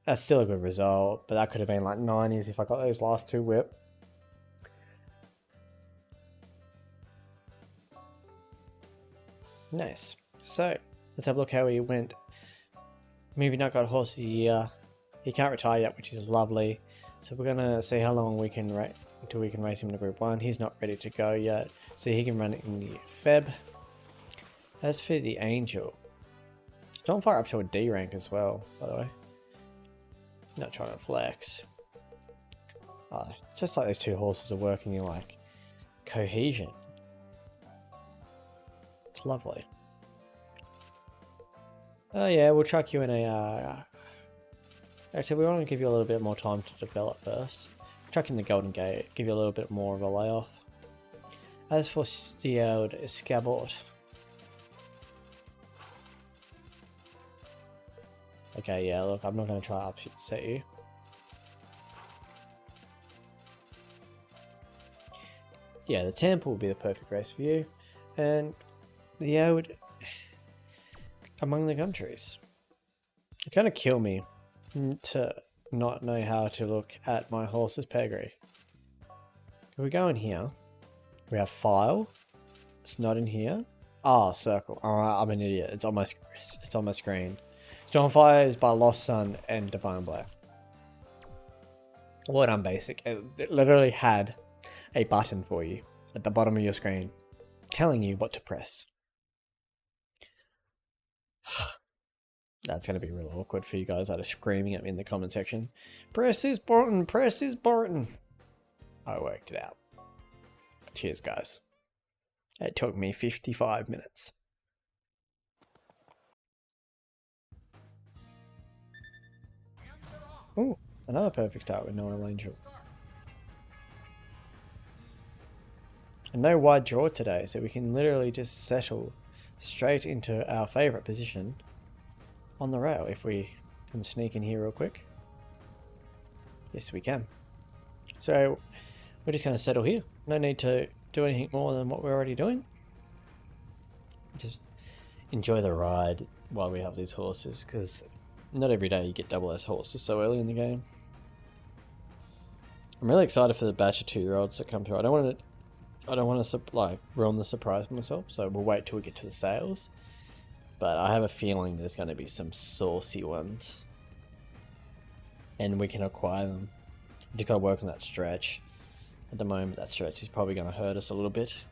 That's still a good result, but that could have been like 90s if I got those last two whip. Nice. So, let's have a look how he went. Movie Night got Horse of the Year. He can't retire yet, which is lovely. So we're going to see how long we can until we can race him in Group 1. He's not ready to go yet, so he can run it in the Feb. As for the Angel, don't fire up to a D rank as well, by the way. Not trying to flex. It's just like those two horses are working in like cohesion. It's lovely. Oh yeah, we'll chuck you in a... Actually, we want to give you a little bit more time to develop first. Chuck in the Golden Gate, give you a little bit more of a layoff. As for the old Scabot. Okay, yeah, look, I'm not going to try to upset you. Yeah, the Temple will be the perfect race for you. And the old Among the Gum Trees. It's going to kill me to not know how to look at my horse's pedigree. If we go in here, we have File. It's not in here. Circle. I'm an idiot. It's on my screen. Stormfire is by Lost Sun and Divine Blade. Well done, Basic. It literally had a button for you at the bottom of your screen telling you what to press. That's going to be real awkward for you guys that are screaming at me in the comment section. Press this button, press this button. I worked it out. Cheers, guys. It took me 55 minutes. Ooh, another perfect start with Noel Angel. And no wide draw today, so we can literally just settle straight into our favourite position on the rail if we can sneak in here real quick. Yes, we can. So we're just going to settle here. No need to do anything more than what we're already doing. Just enjoy the ride while we have these horses, because not every day you get double S horses so early in the game. I'm really excited for the batch of 2-year-olds that come through. I don't want to like ruin the surprise for myself, so we'll wait till we get to the sales. But I have a feeling there's going to be some saucy ones, and we can acquire them. We just got to work on that stretch. At the moment, that stretch is probably going to hurt us a little bit.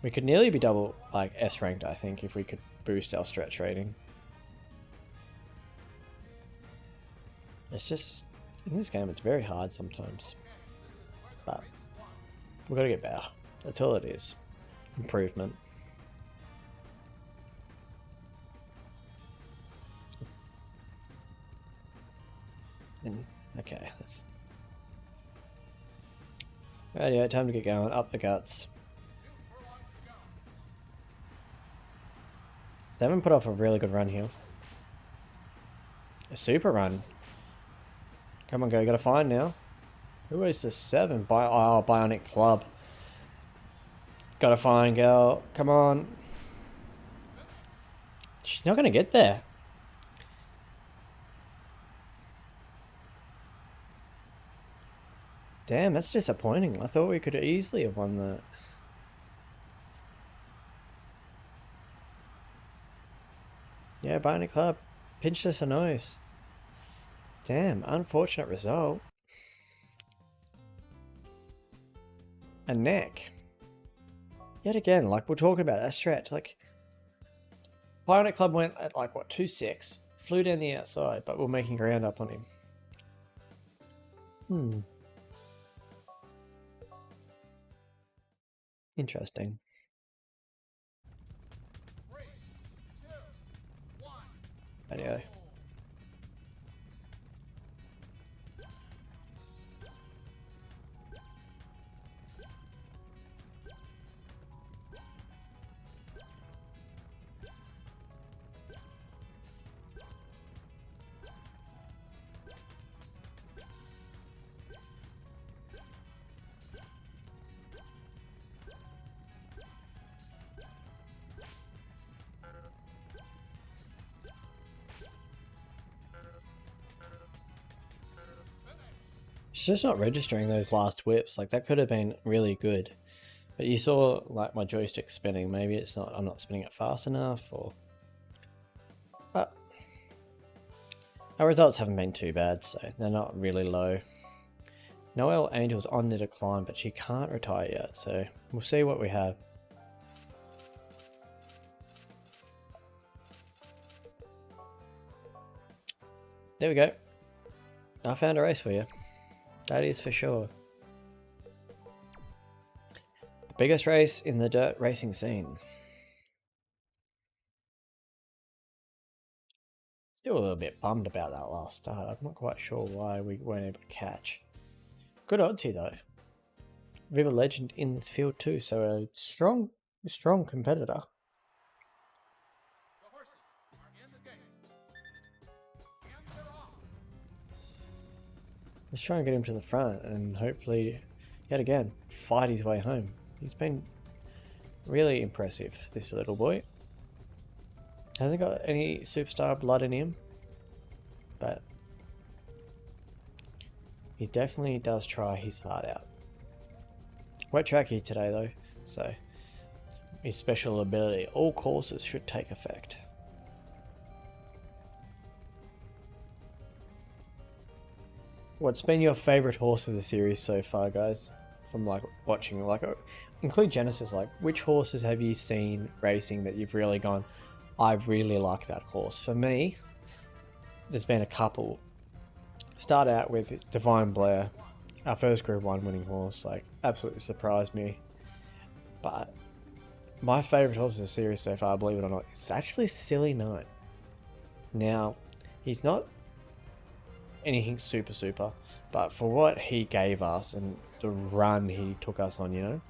We could nearly be double like S ranked, I think, if we could boost our stretch rating. It's just, in this game, it's very hard sometimes. But we've got to get better. That's all it is. Improvement. And, okay, let's... Right, yeah, time to get going. Up the guts. They haven't put off a really good run here. A super run. Come on, go. Got to find now. Who is the 7? Oh, Bionic Club. Got to find, girl. Come on. She's not going to get there. Damn, that's disappointing. I thought we could easily have won that. Yeah, Bionic Club pinched us a nose. Damn, unfortunate result. A neck. Yet again, like we're talking about that stretch, like Bionic Club went at like what 2-6, flew down the outside, but we're making ground up on him. Interesting. Anyway. She's just not registering those last whips. Like that could have been really good. But you saw like my joystick spinning. Maybe it's not, I'm not spinning it fast enough, or but our results haven't been too bad, so they're not really low. Noelle Angel's on the decline, but she can't retire yet, so we'll see what we have. There we go. I found a race for you. That is for sure. Biggest race in the dirt racing scene. Still a little bit bummed about that last start. I'm not quite sure why we weren't able to catch. Good odds here though. Viva Legend in this field too, so a strong competitor. Let's try and get him to the front and hopefully, yet again, fight his way home. He's been really impressive, this little boy. Hasn't got any superstar blood in him, but he definitely does try his heart out. Wet track here today though, so his special ability, all courses should take effect. What's been your favourite horse of the series so far, guys? From like watching, like include Genesis, like which horses have you seen racing that you've really gone, I really like that horse? For me, there's been a couple. Start out with Divine Blair, our first Group 1 winning horse, like absolutely surprised me. But my favourite horse of the series so far, believe it or not, is actually Silly Knight. Now, he's not anything super, but for what he gave us and the run he took us on, you know,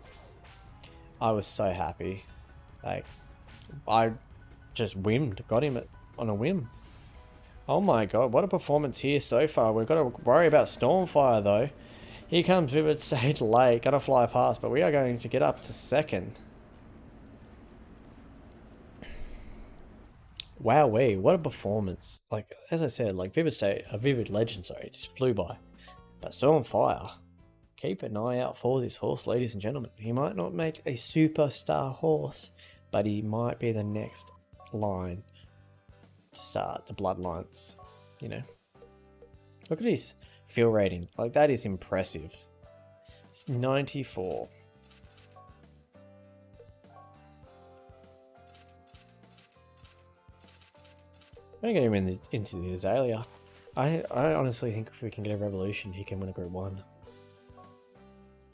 I was so happy. Like, I just got him on a whim. Oh my god, what a performance here so far. We've got to worry about Stormfire though. Here comes Vivid Stage late, gonna fly past, but we are going to get up to second. Wowee, what a performance. Like, as I said, like Vivid Legend, sorry, just flew by. But Stormfire, keep an eye out for this horse, ladies and gentlemen. He might not make a superstar horse, but he might be the next line to start the bloodlines, you know. Look at his field rating. Like, that is impressive. It's 94. I'm going to get him into the Azalea. I honestly think if we can get a Revolution, he can win a Group 1.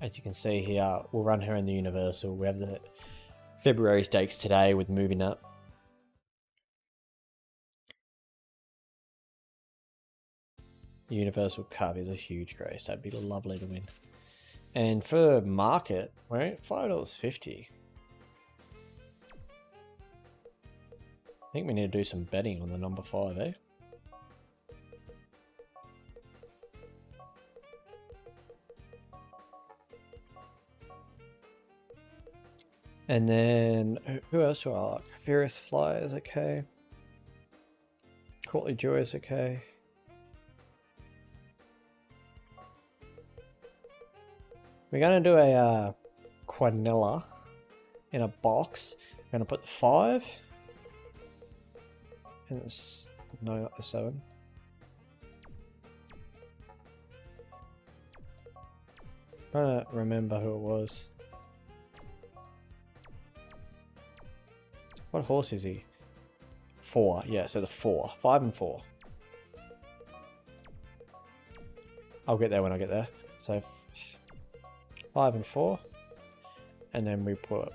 As you can see here, we'll run her in the Universal. We have the February stakes today with moving up. The Universal Cup is a huge race. That'd be lovely to win. And for market, we're at $5.50. I think we need to do some betting on the number 5, eh? And then, who else do I like? Furious Fly is okay. Courtly Joy is okay. We're going to do a Quinella in a box. We're going to put the 5. And it's, no, not the 7. I'm trying to remember who it was. What horse is he? 4, yeah, so the 4. 5 and 4. I'll get there when I get there. So 5 and 4. And then we put...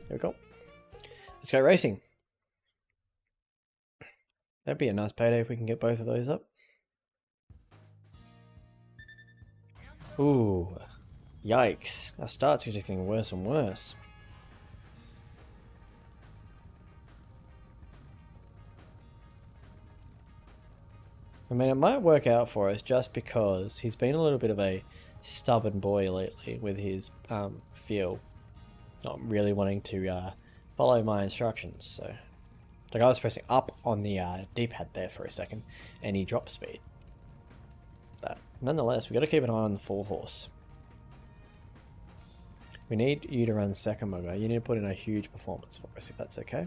There we go. Let's go racing. That'd be a nice payday if we can get both of those up. Ooh. Yikes. Our starts are just getting worse and worse. I mean, it might work out for us just because he's been a little bit of a stubborn boy lately with his feel. Not really wanting to follow my instructions. So, like I was pressing up on the D-pad there for a second and he dropped speed. But nonetheless, we got to keep an eye on the 4 horse. We need you to run second, my guy. You need to put in a huge performance for us if that's okay.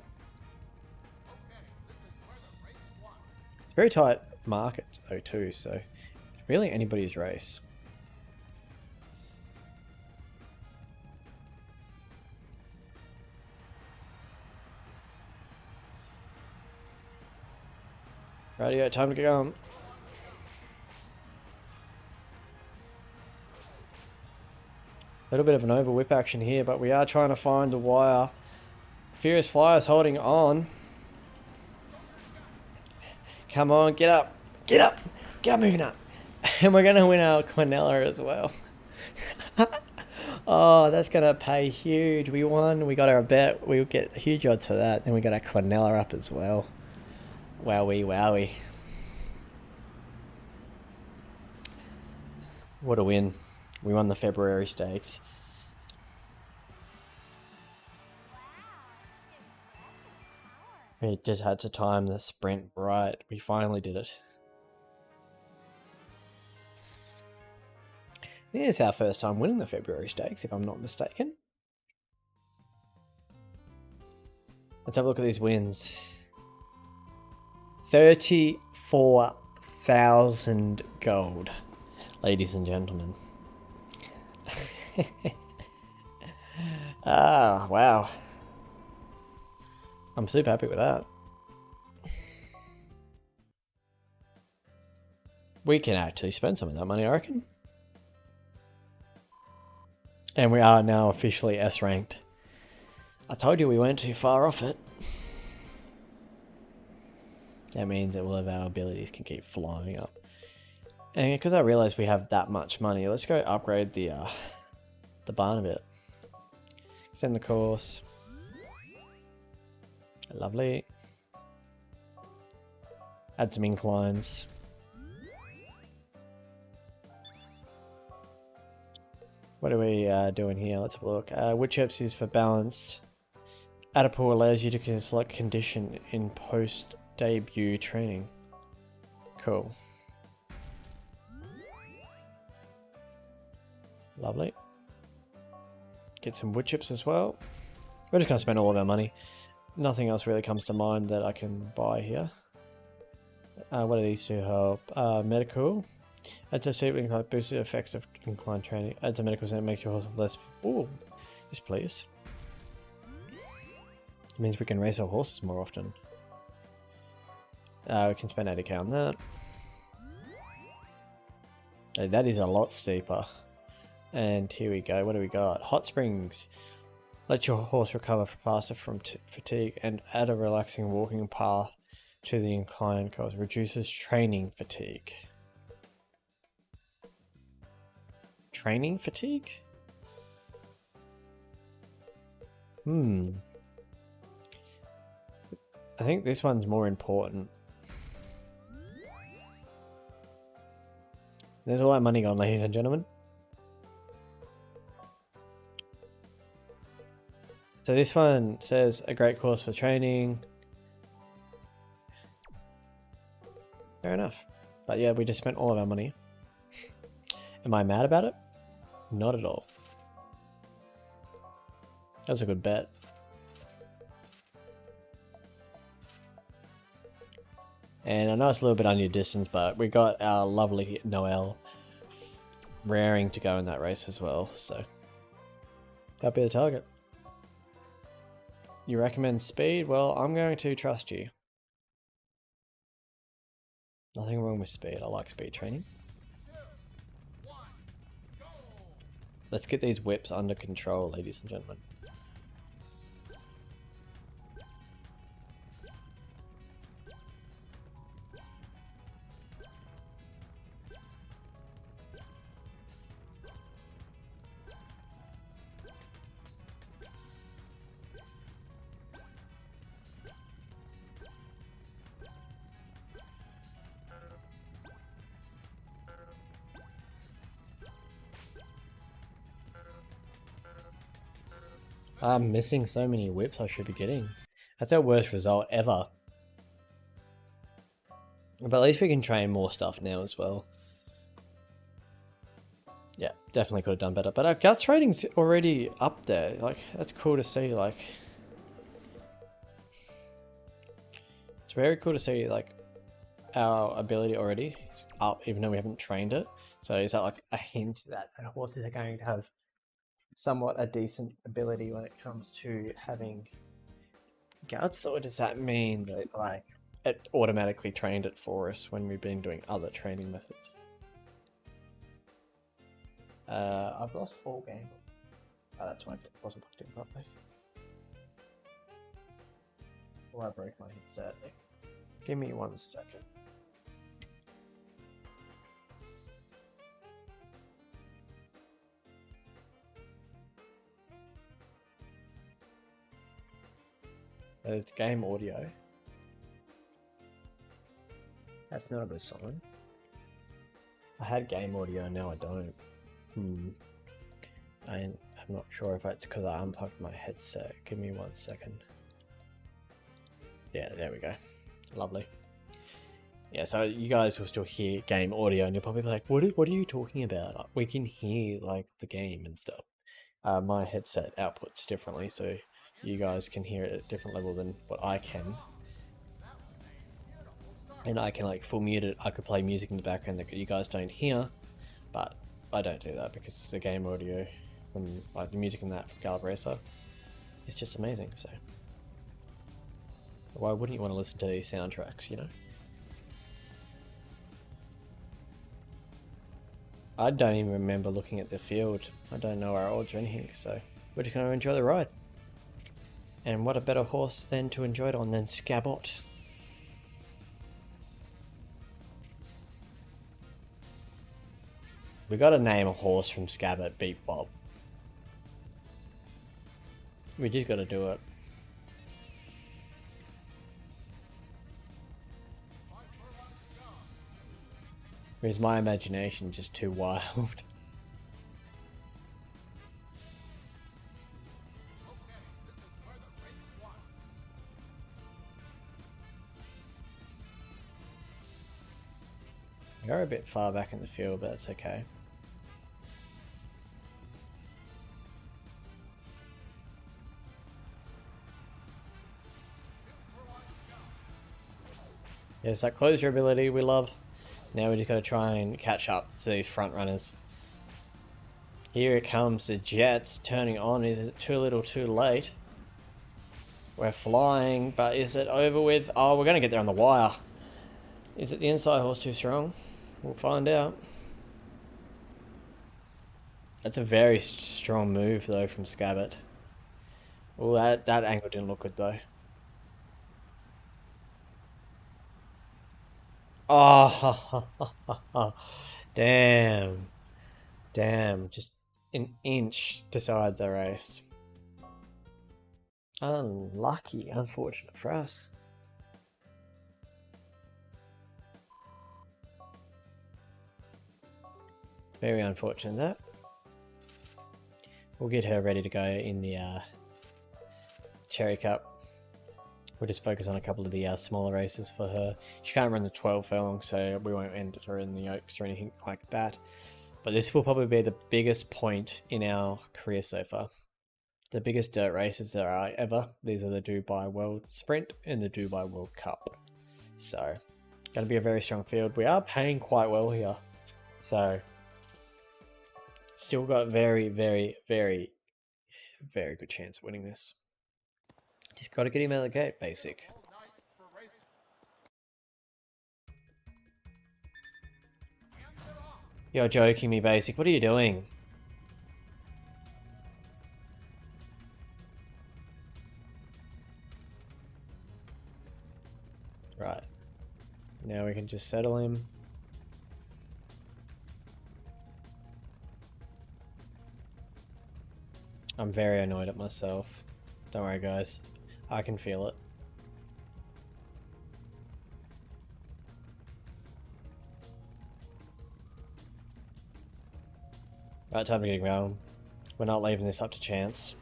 It's very tight market though too, so it's really anybody's race. Radio, time to get going. A little bit of an over whip action here, but we are trying to find the wire. Furious Flyers holding on. Come on, get up. Get up. Get up, moving up. And we're going to win our Quinella as well. Oh, that's going to pay huge. We won. We got our bet. We get huge odds for that. And we got our Quinella up as well. Wowie, wowie. What a win. We won the February stakes. We just had to time the sprint right. We finally did it. This is our first time winning the February stakes, if I'm not mistaken. Let's have a look at these wins. 34,000 gold, ladies and gentlemen. Ah, wow. I'm super happy with that. We can actually spend some of that money, I reckon. And we are now officially S ranked. I told you we weren't too far off it. That means that all of our abilities can keep flying up. And because I realize we have that much money, let's go upgrade the barn a bit. Extend the course. Lovely. Add some inclines. What are we doing here? Let's have a look. Wood chips is for balanced. Add a pool allows you to select condition in post-debut training. Cool. Lovely. Get some wood chips as well. We're just going to spend all of our money. Nothing else really comes to mind that I can buy here. What are these to help? Medical. Adds a seatling like boosted effects of inclined training. Adds a medical that makes your horse less. Ooh, yes please. It means we can race our horses more often. We can spend 80k on that. Hey, that is a lot steeper. And here we go. What do we got? Hot springs. Let your horse recover faster from fatigue and add a relaxing walking path to the inclined course. Reduces training fatigue. training fatigue? I think this one's more important. There's all that money gone, ladies and gentlemen. So this one says a great course for training. Fair enough. But yeah, we just spent all of our money. Am I mad about it? Not at all. That was a good bet. And I know it's a little bit on your distance, but we got our lovely Noelle raring to go in that race as well, so that'll be the target. You recommend speed? Well, I'm going to trust you. Nothing wrong with speed. I like speed training. Let's get these whips under control, ladies and gentlemen. I'm missing so many whips I should be getting. That's our worst result ever. But at least we can train more stuff now as well. Yeah, definitely could have done better. But our guts rating's already up there. Like, that's cool to see. Like, it's very cool to see, like, our ability already is up, even though we haven't trained it. So is that like a hint that our horses are going to have somewhat a decent ability when it comes to having guts, or does that mean that like it automatically trained it for us when we've been doing other training methods? I've lost 4 games. Oh, that's why it wasn't plugged in properly. Or I broke my headset. Give me 1 second. There's game audio. That's not a good sign. I had game audio, now I don't. I'm not sure if it's because I unplugged my headset. Give me 1 second. Yeah, there we go. Lovely. Yeah, so you guys will still hear game audio, and you're probably like, what are you talking about? We can hear like the game and stuff. My headset outputs differently, so you guys can hear it at a different level than what I can. And I can like full mute it. I could play music in the background that you guys don't hear, but I don't do that because it's the game audio and like the music in that from Gallop Racer. It's just amazing, so why wouldn't you want to listen to these soundtracks, you know? I don't even remember looking at the field. I don't know our odds or anything, so we're just going to enjoy the ride. And what a better horse then to enjoy it on than Scabot. We got to name a horse from Scabot beat Bob. We just got to do it. Or is my imagination just too wild? We are a bit far back in the field, but that's okay. Yes, that closure ability we love. Now we just gotta try and catch up to these front runners. Here it comes, the Jets turning on. Is it too little too late? We're flying, but is it over with? Oh, we're gonna get there on the wire. Is it the inside horse too strong? We'll find out. That's a very strong move though from Scabot. Oh, that angle didn't look good though. Oh, damn. Damn, just an inch decides the race. Unlucky, unfortunate for us. Very unfortunate that. We'll get her ready to go in the Cherry Cup. We'll just focus on a couple of the smaller races for her. She can't run the 12 furlong, so we won't end her in the Oaks or anything like that. But this will probably be the biggest point in our career so far. The biggest dirt races there are ever. These are the Dubai World Sprint and the Dubai World Cup. So, going to be a very strong field. We are paying quite well here. So, still got very, very, very, very good chance of winning this. Just got to get him out of the gate, basic. You're joking me, basic. What are you doing? Right. Now we can just settle him. I'm very annoyed at myself. Don't worry, guys. I can feel it. Right, time to get going. We're not leaving this up to chance.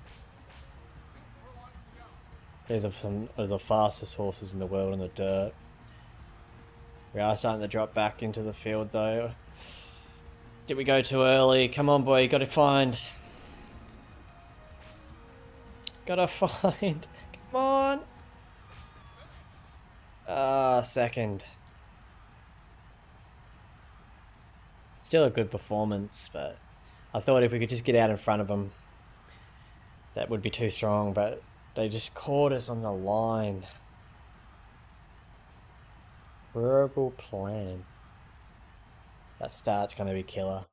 These are some of the fastest horses in the world in the dirt. We are starting to drop back into the field though. Did we go too early? Come on, boy, gotta find. Gotta find. Come on. Second. Still a good performance, but I thought if we could just get out in front of them, that would be too strong, but they just caught us on the line. Verbal plan. That start's gonna be killer.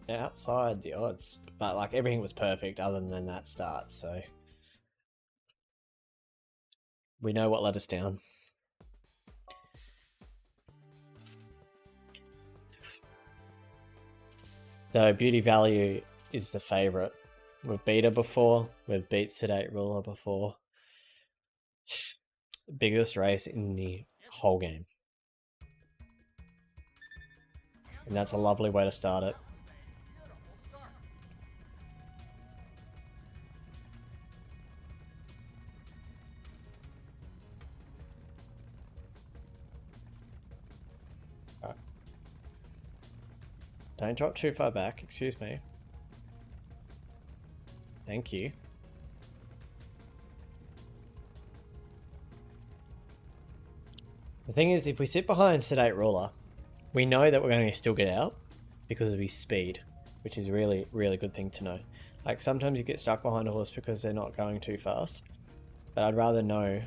Outside the odds, but like everything was perfect other than that start, so we know what let us down. So Beauty Value is the favourite. We've beat her before, we've beat Sedate Ruler before. Biggest race in the whole game. And that's a lovely way to start it. Right. Don't drop too far back, excuse me. Thank you. The thing is, if we sit behind Sedate Ruler, we know that we're going to still get out because of his speed, which is really, really good thing to know. Like, sometimes you get stuck behind a horse because they're not going too fast, but I'd rather know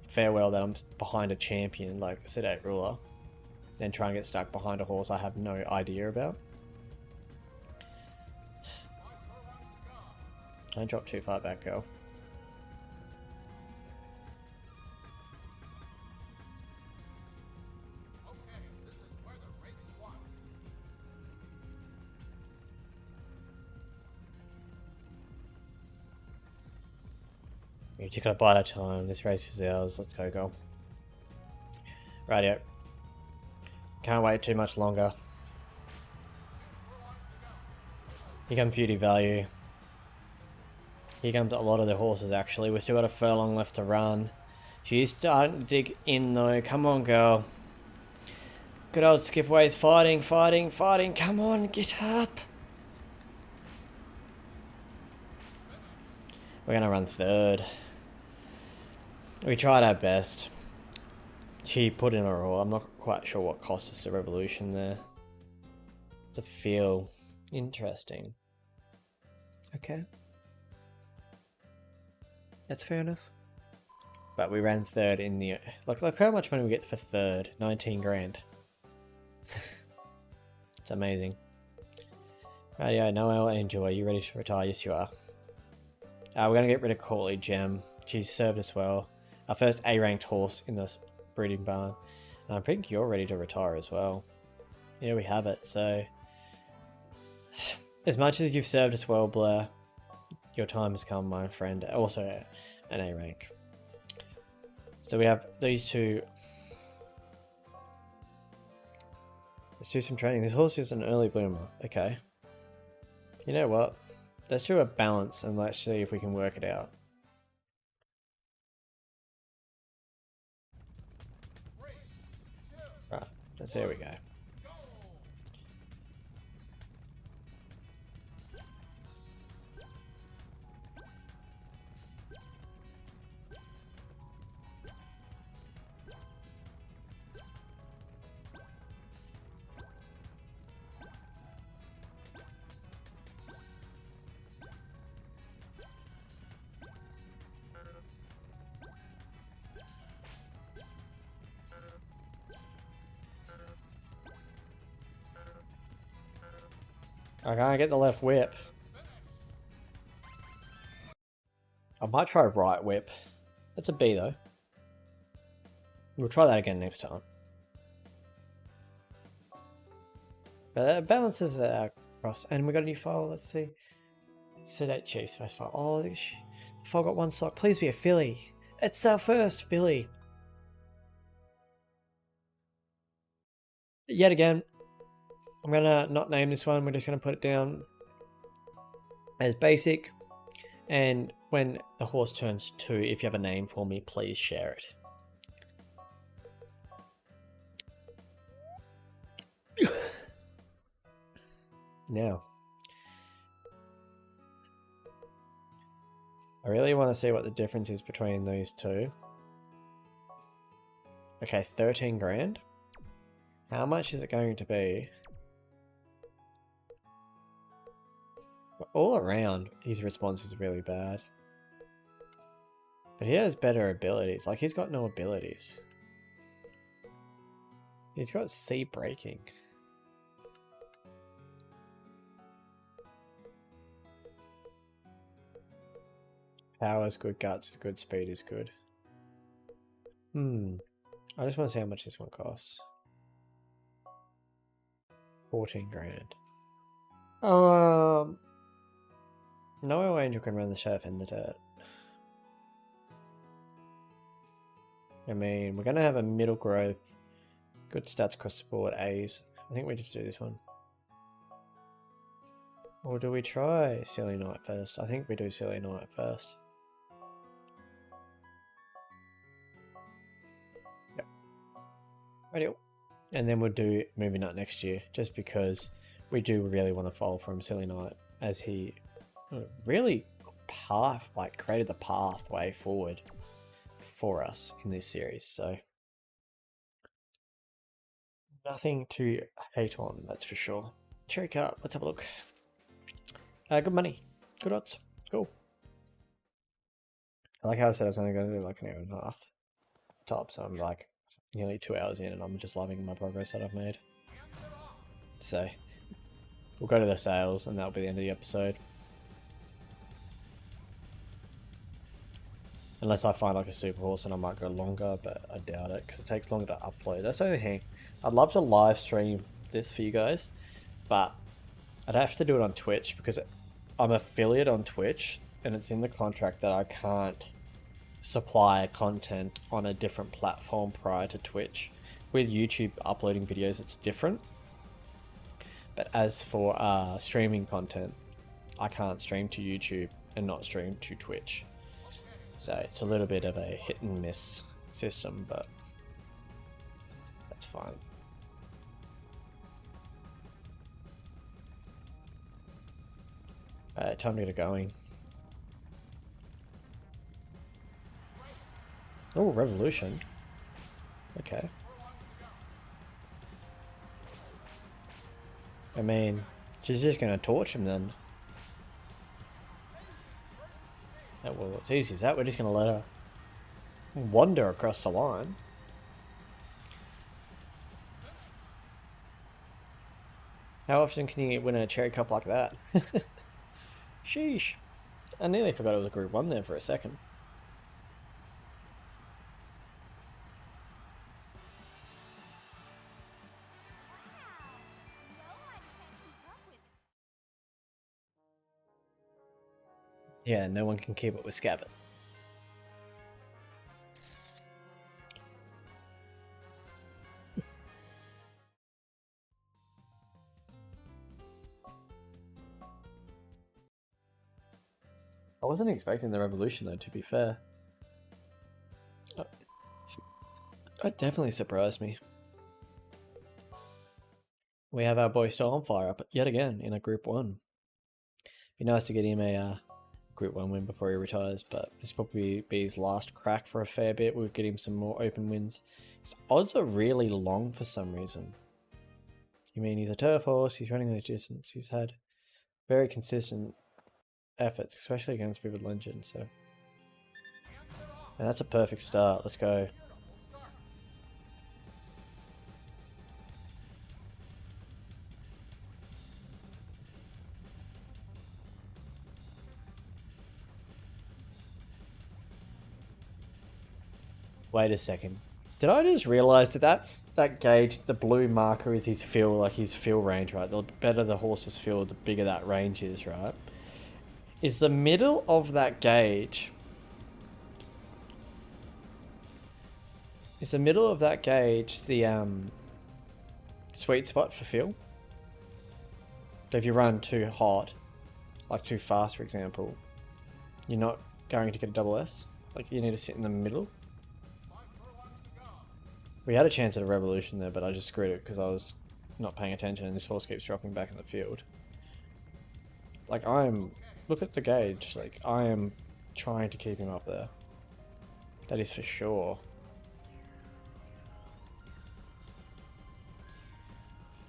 farewell that I'm behind a champion like Sedate Ruler than try and get stuck behind a horse I have no idea about. Don't drop too far back, girl. You just gotta bide our time. This race is ours. Let's go, girl. Rightio. Can't wait too much longer. Here comes Beauty Value. Here comes a lot of the horses, actually. We've still got a furlong left to run. She's starting to dig in, though. Come on, girl. Good old Skipway's fighting, fighting, fighting. Come on, get up. We're going to run third. We tried our best. She put in her all. I'm not quite sure what cost us the revolution there. It's a feel interesting. Okay. That's fair enough. But we ran third in the... Look how much money we get for third. 19 grand. It's amazing. Rightio, Noel, enjoy. Are you ready to retire? Yes, you are. We're going to get rid of Courtly Gem. She's served us well. Our first A-ranked horse in this breeding barn. And I think you're ready to retire as well. here we have it. So, as much as you've served us well, Blair, your time has come, my friend. Also, an A rank. So we have these two. Let's do some training. This horse is an early bloomer. Okay. You know what? Let's do a balance and let's see if we can work it out. Right. There we go. I can't get the left whip. I might try right whip. That's a B though. We'll try that again next time. But that balances it out across. And we got a new file. Let's see. Sedate Chiefs first file. Oh, the file got one sock. Please be a filly. It's our first filly. Yet again, I'm gonna not name this one. We're just gonna put it down as basic. And when the horse turns 2, if you have a name for me, please share it. Now, I really want to see what the difference is between these two. Okay, 13 grand. How much is it going to be? All around, his response is really bad. But he has better abilities. Like, he's got no abilities. He's got C braking. Power is good, guts is good, speed is good. I just want to see how much this one costs. 14 grand. No angel can run the sheriff in the dirt. I mean, we're going to have a middle growth. Good stats across the board, A's. I think we just do this one. Or do we try Silly Knight first? I think we do Silly Knight first. Yep. Radio. And then we'll do Moving Nut next year, just because we do really want to fall from Silly Knight, as he really created the pathway forward for us in this series. So nothing to hate on, that's for sure. Cherry Cup, let's have a look. Good money, good odds, cool. I like how I said I was only going to do like an hour and a half top, so I'm like nearly 2 hours in and I'm just loving my progress that I've made. So we'll go to the sales and that'll be the end of the episode. Unless I find like a super horse and I might go longer, but I doubt it because it takes longer to upload. That's the only thing. I'd love to live stream this for you guys, but I'd have to do it on Twitch because I'm affiliate on Twitch and it's in the contract that I can't supply content on a different platform prior to Twitch. With YouTube uploading videos, it's different. But as for streaming content, I can't stream to YouTube and not stream to Twitch. So it's a little bit of a hit and miss system, but that's fine. Time to get it going. Oh, Revolution. Okay. I mean, she's just going to torch him then. Well, it's easy as that. We're just going to let her wander across the line. How often can you win a cherry cup like that? Sheesh. I nearly forgot it was a group 1 there for a second. Yeah, no one can keep it with Scabbard. I wasn't expecting the revolution though, to be fair. That definitely surprised me. We have our boy Stormfire up yet again in a Group 1. Be nice to get him a Group 1 win before he retires, but this will probably be his last crack for a fair bit. We'll get him some more open wins. His odds are really long for some reason. I mean, he's a turf horse, he's running the distance, he's had very consistent efforts, especially against Vivid Legend, so. And that's a perfect start, let's go. Wait a second. Did I just realise that gauge, the blue marker is his fill, like his fill range, right? The better the horse's fill, the bigger that range is, right? Is the middle of that gauge... Is the middle of that gauge the sweet spot for fill? So if you run too hot, like too fast for example, you're not going to get a double S? Like you need to sit in the middle? We had a chance at a revolution there, but I just screwed it because I was not paying attention and this horse keeps dropping back in the field. Like look at the gauge, like I am trying to keep him up there. That is for sure.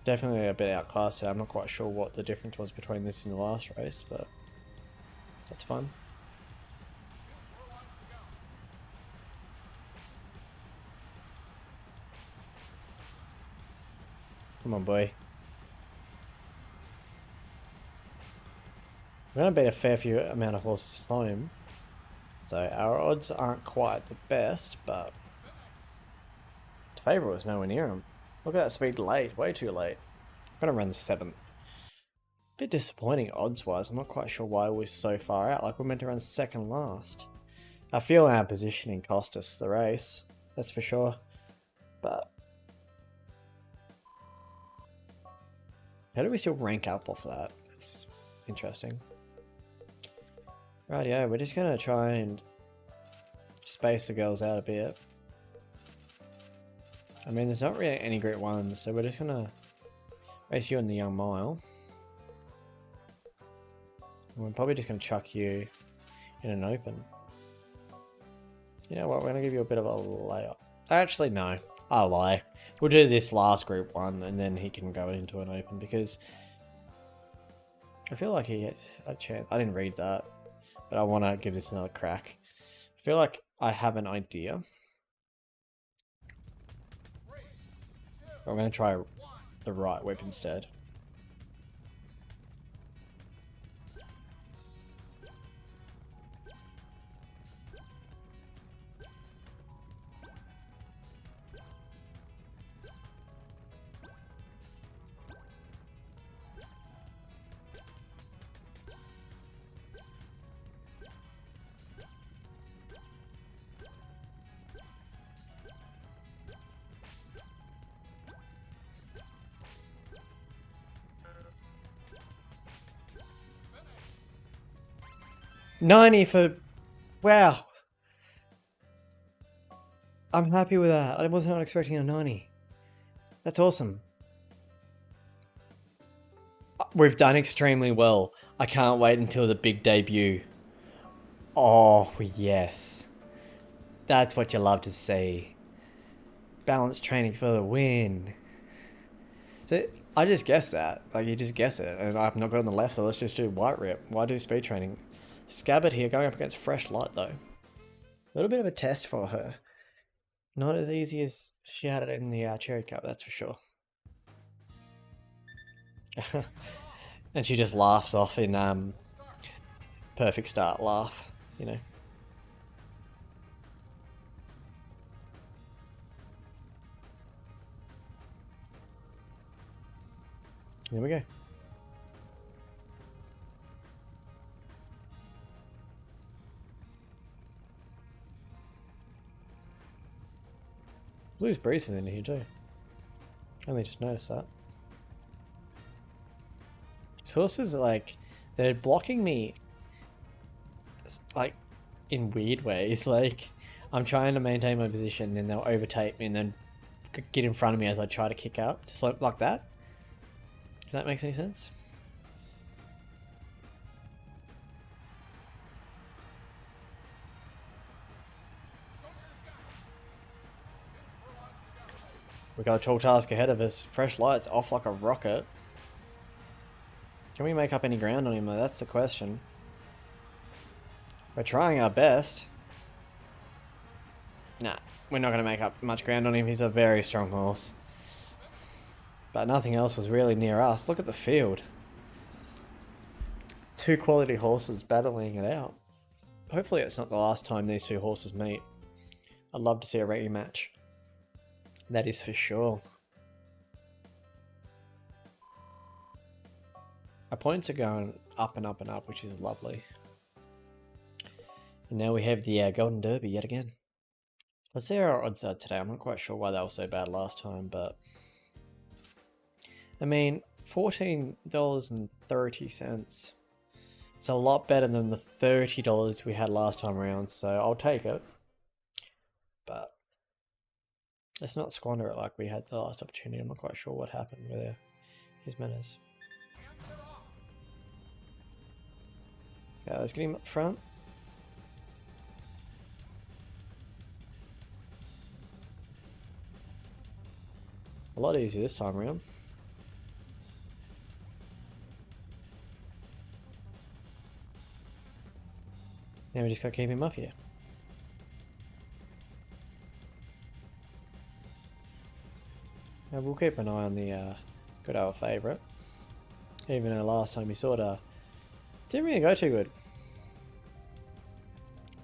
Definitely a bit outclassed here. I'm not quite sure what the difference was between this and the last race, but that's fun. Come on, boy. We're going to beat a fair few amount of horses home. So our odds aren't quite the best, but the favourite was nowhere near him. Look at that speed late, way too late. I'm going to run 7th. Bit disappointing odds-wise. I'm not quite sure why we're so far out. Like we're meant to run 2nd last. I feel our positioning cost us the race, that's for sure. But how do we still rank up off that? It's interesting. Rightio, we're just going to try and space the girls out a bit. I mean, there's not really any Group 1s, so we're just going to race you in the Young Mile. And we're probably just going to chuck you in an open. You know what, we're going to give you a bit of a layup. Actually, no, I'll lie. We'll do this last Group 1 and then he can go into an open because I feel like he has a chance. I didn't read that, but I want to give this another crack. I feel like I have an idea. I'm going to try the right whip instead. $90 for... Wow. I'm happy with that. I was not expecting a 90. That's awesome. We've done extremely well. I can't wait until the big debut. Oh, yes. That's what you love to see. Balanced training for the win. So, I just guessed that. Like, you just guess it. And I've not got on the left, so let's just do white rip. Why do speed training? Scabbard here, going up against Fresh Light, though. A little bit of a test for her. Not as easy as she had it in the Cherry Cup, that's for sure. And she just laughs off in perfect start laugh, you know. Here we go. Blue's Breeze is in here too. I only just noticed that. These horses are like, they're blocking me like in weird ways. Like I'm trying to maintain my position and they'll overtake me and then get in front of me as I try to kick out, just like that. If that makes any sense. We got a tall task ahead of us. Fresh lights off like a rocket. Can we make up any ground on him though? That's the question. We're trying our best. Nah, we're not going to make up much ground on him. He's a very strong horse. But nothing else was really near us. Look at the field. 2 quality horses battling it out. Hopefully it's not the last time these 2 horses meet. I'd love to see a rematch. That is for sure. Our points are going up and up and up, which is lovely. And now we have the Golden Derby yet again. Let's see how our odds are today. I'm not quite sure why they were so bad last time, but... I mean, $14.30. It's a lot better than the $30 we had last time around, so I'll take it. But... let's not squander it like we had the last opportunity. I'm not quite sure what happened with his manners. Yeah, let's get him up front. A lot easier this time around. Now we just got to keep him up here. Now we'll keep an eye on the good old favourite. Even though last time he sort of didn't really go too good.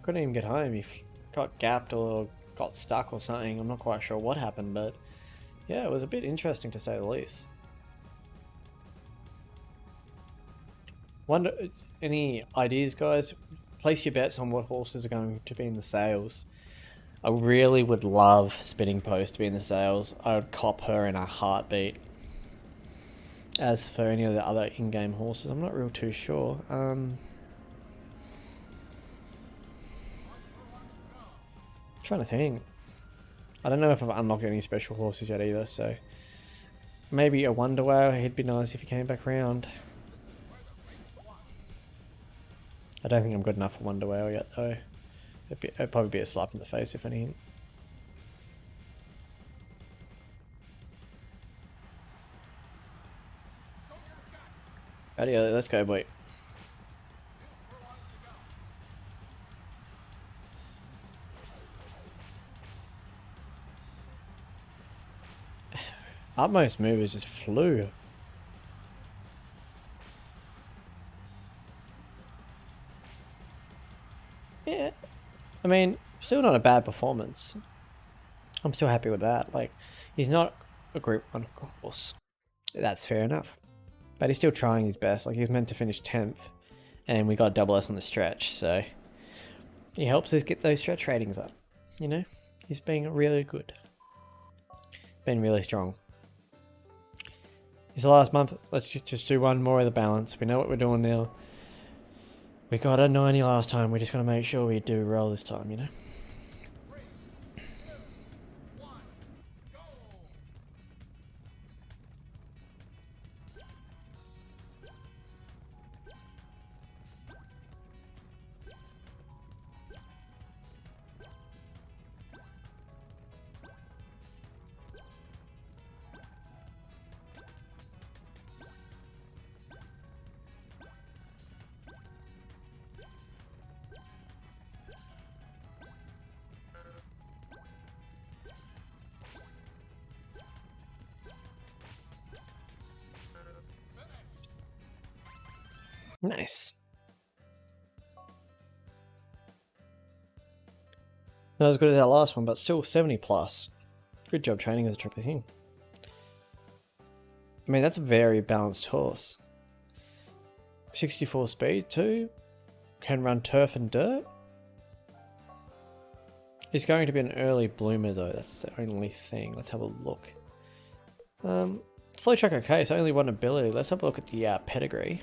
Couldn't even get home. He got gapped or got stuck or something. I'm not quite sure what happened, but yeah, it was a bit interesting to say the least. Wonder, any ideas, guys? Place your bets on what horses are going to be in the sales. I really would love Spinning Post to be in the sales. I would cop her in a heartbeat. As for any of the other in-game horses, I'm not real too sure. Trying to think. I don't know if I've unlocked any special horses yet either, so maybe a Wonder Whale. He'd be nice if he came back round. I don't think I'm good enough for Wonder Whale yet though. It'd probably be a slap in the face if anything. Alrighty, let's go, boy. Utmost movers just flew. Yeah, I mean, still not a bad performance. I'm still happy with that. Like, he's not a Group 1 horse. That's fair enough. But he's still trying his best. Like, he was meant to finish 10th. And we got a double S on the stretch, so... he helps us get those stretch ratings up. You know? He's being really good. Been really strong. It's the last month. Let's just do one more of the balance. We know what we're doing now. We got a 90 last time. We just got to make sure we do roll this time, you know? Nice. Not as good as our last one, but still 70 plus. Good job training as a triple thing. I mean, that's a very balanced horse. 64 speed too. Can run turf and dirt. He's going to be an early bloomer though, that's the only thing. Let's have a look. Slow track, okay, it's only one ability. Let's have a look at the pedigree.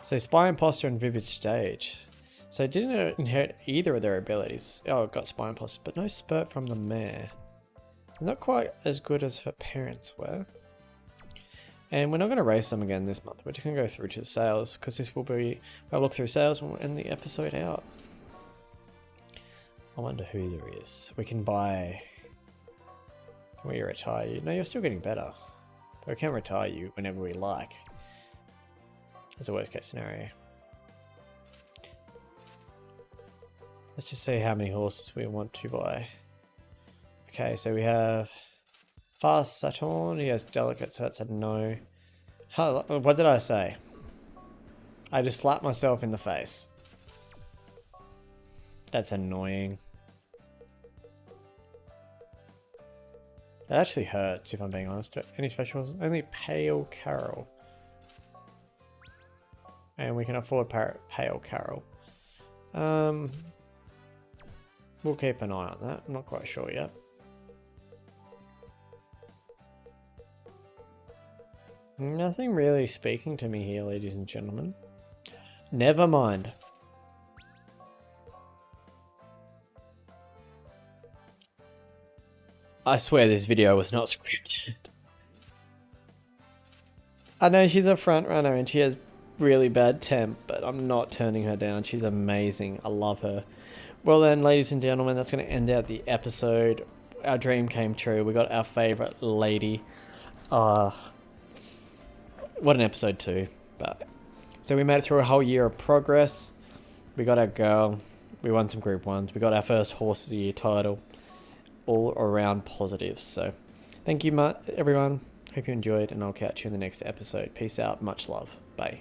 So Spy Imposter and Vivid Stage. So it didn't inherit either of their abilities. Oh, it got Spy Imposter, but no spurt from the mare. Not quite as good as her parents were. And we're not going to race them again this month. We're just going to go through to the sales, because this will be, we'll look through sales when we'll end the episode out. I wonder who there is. We can buy... Can we retire you? No, you're still getting better. But we can retire you whenever we like. That's a worst case scenario. Let's just see how many horses we want to buy. Okay, so we have Fast Saturn. He has Delicate, so that's a no. What did I say? I just slapped myself in the face. That's annoying. That actually hurts, if I'm being honest. Any specials? Only Pale Carol. And we can afford Pale Carol. We'll keep an eye on that. I'm not quite sure yet. Nothing really speaking to me here, ladies and gentlemen. Never mind. I swear this video was not scripted. I know she's a front runner and she has really bad temp, but I'm not turning her down. She's amazing. I love her. Well then, ladies and gentlemen, that's going to end out the episode. Our dream came true. We got our favourite lady. What an episode 2. But so we made it through a whole year of progress. We got our girl. We won some Group 1s. We got our first Horse of the Year title. All around positives. So thank you everyone. Hope you enjoyed, and I'll catch you in the next episode. Peace out. Much love. Bye.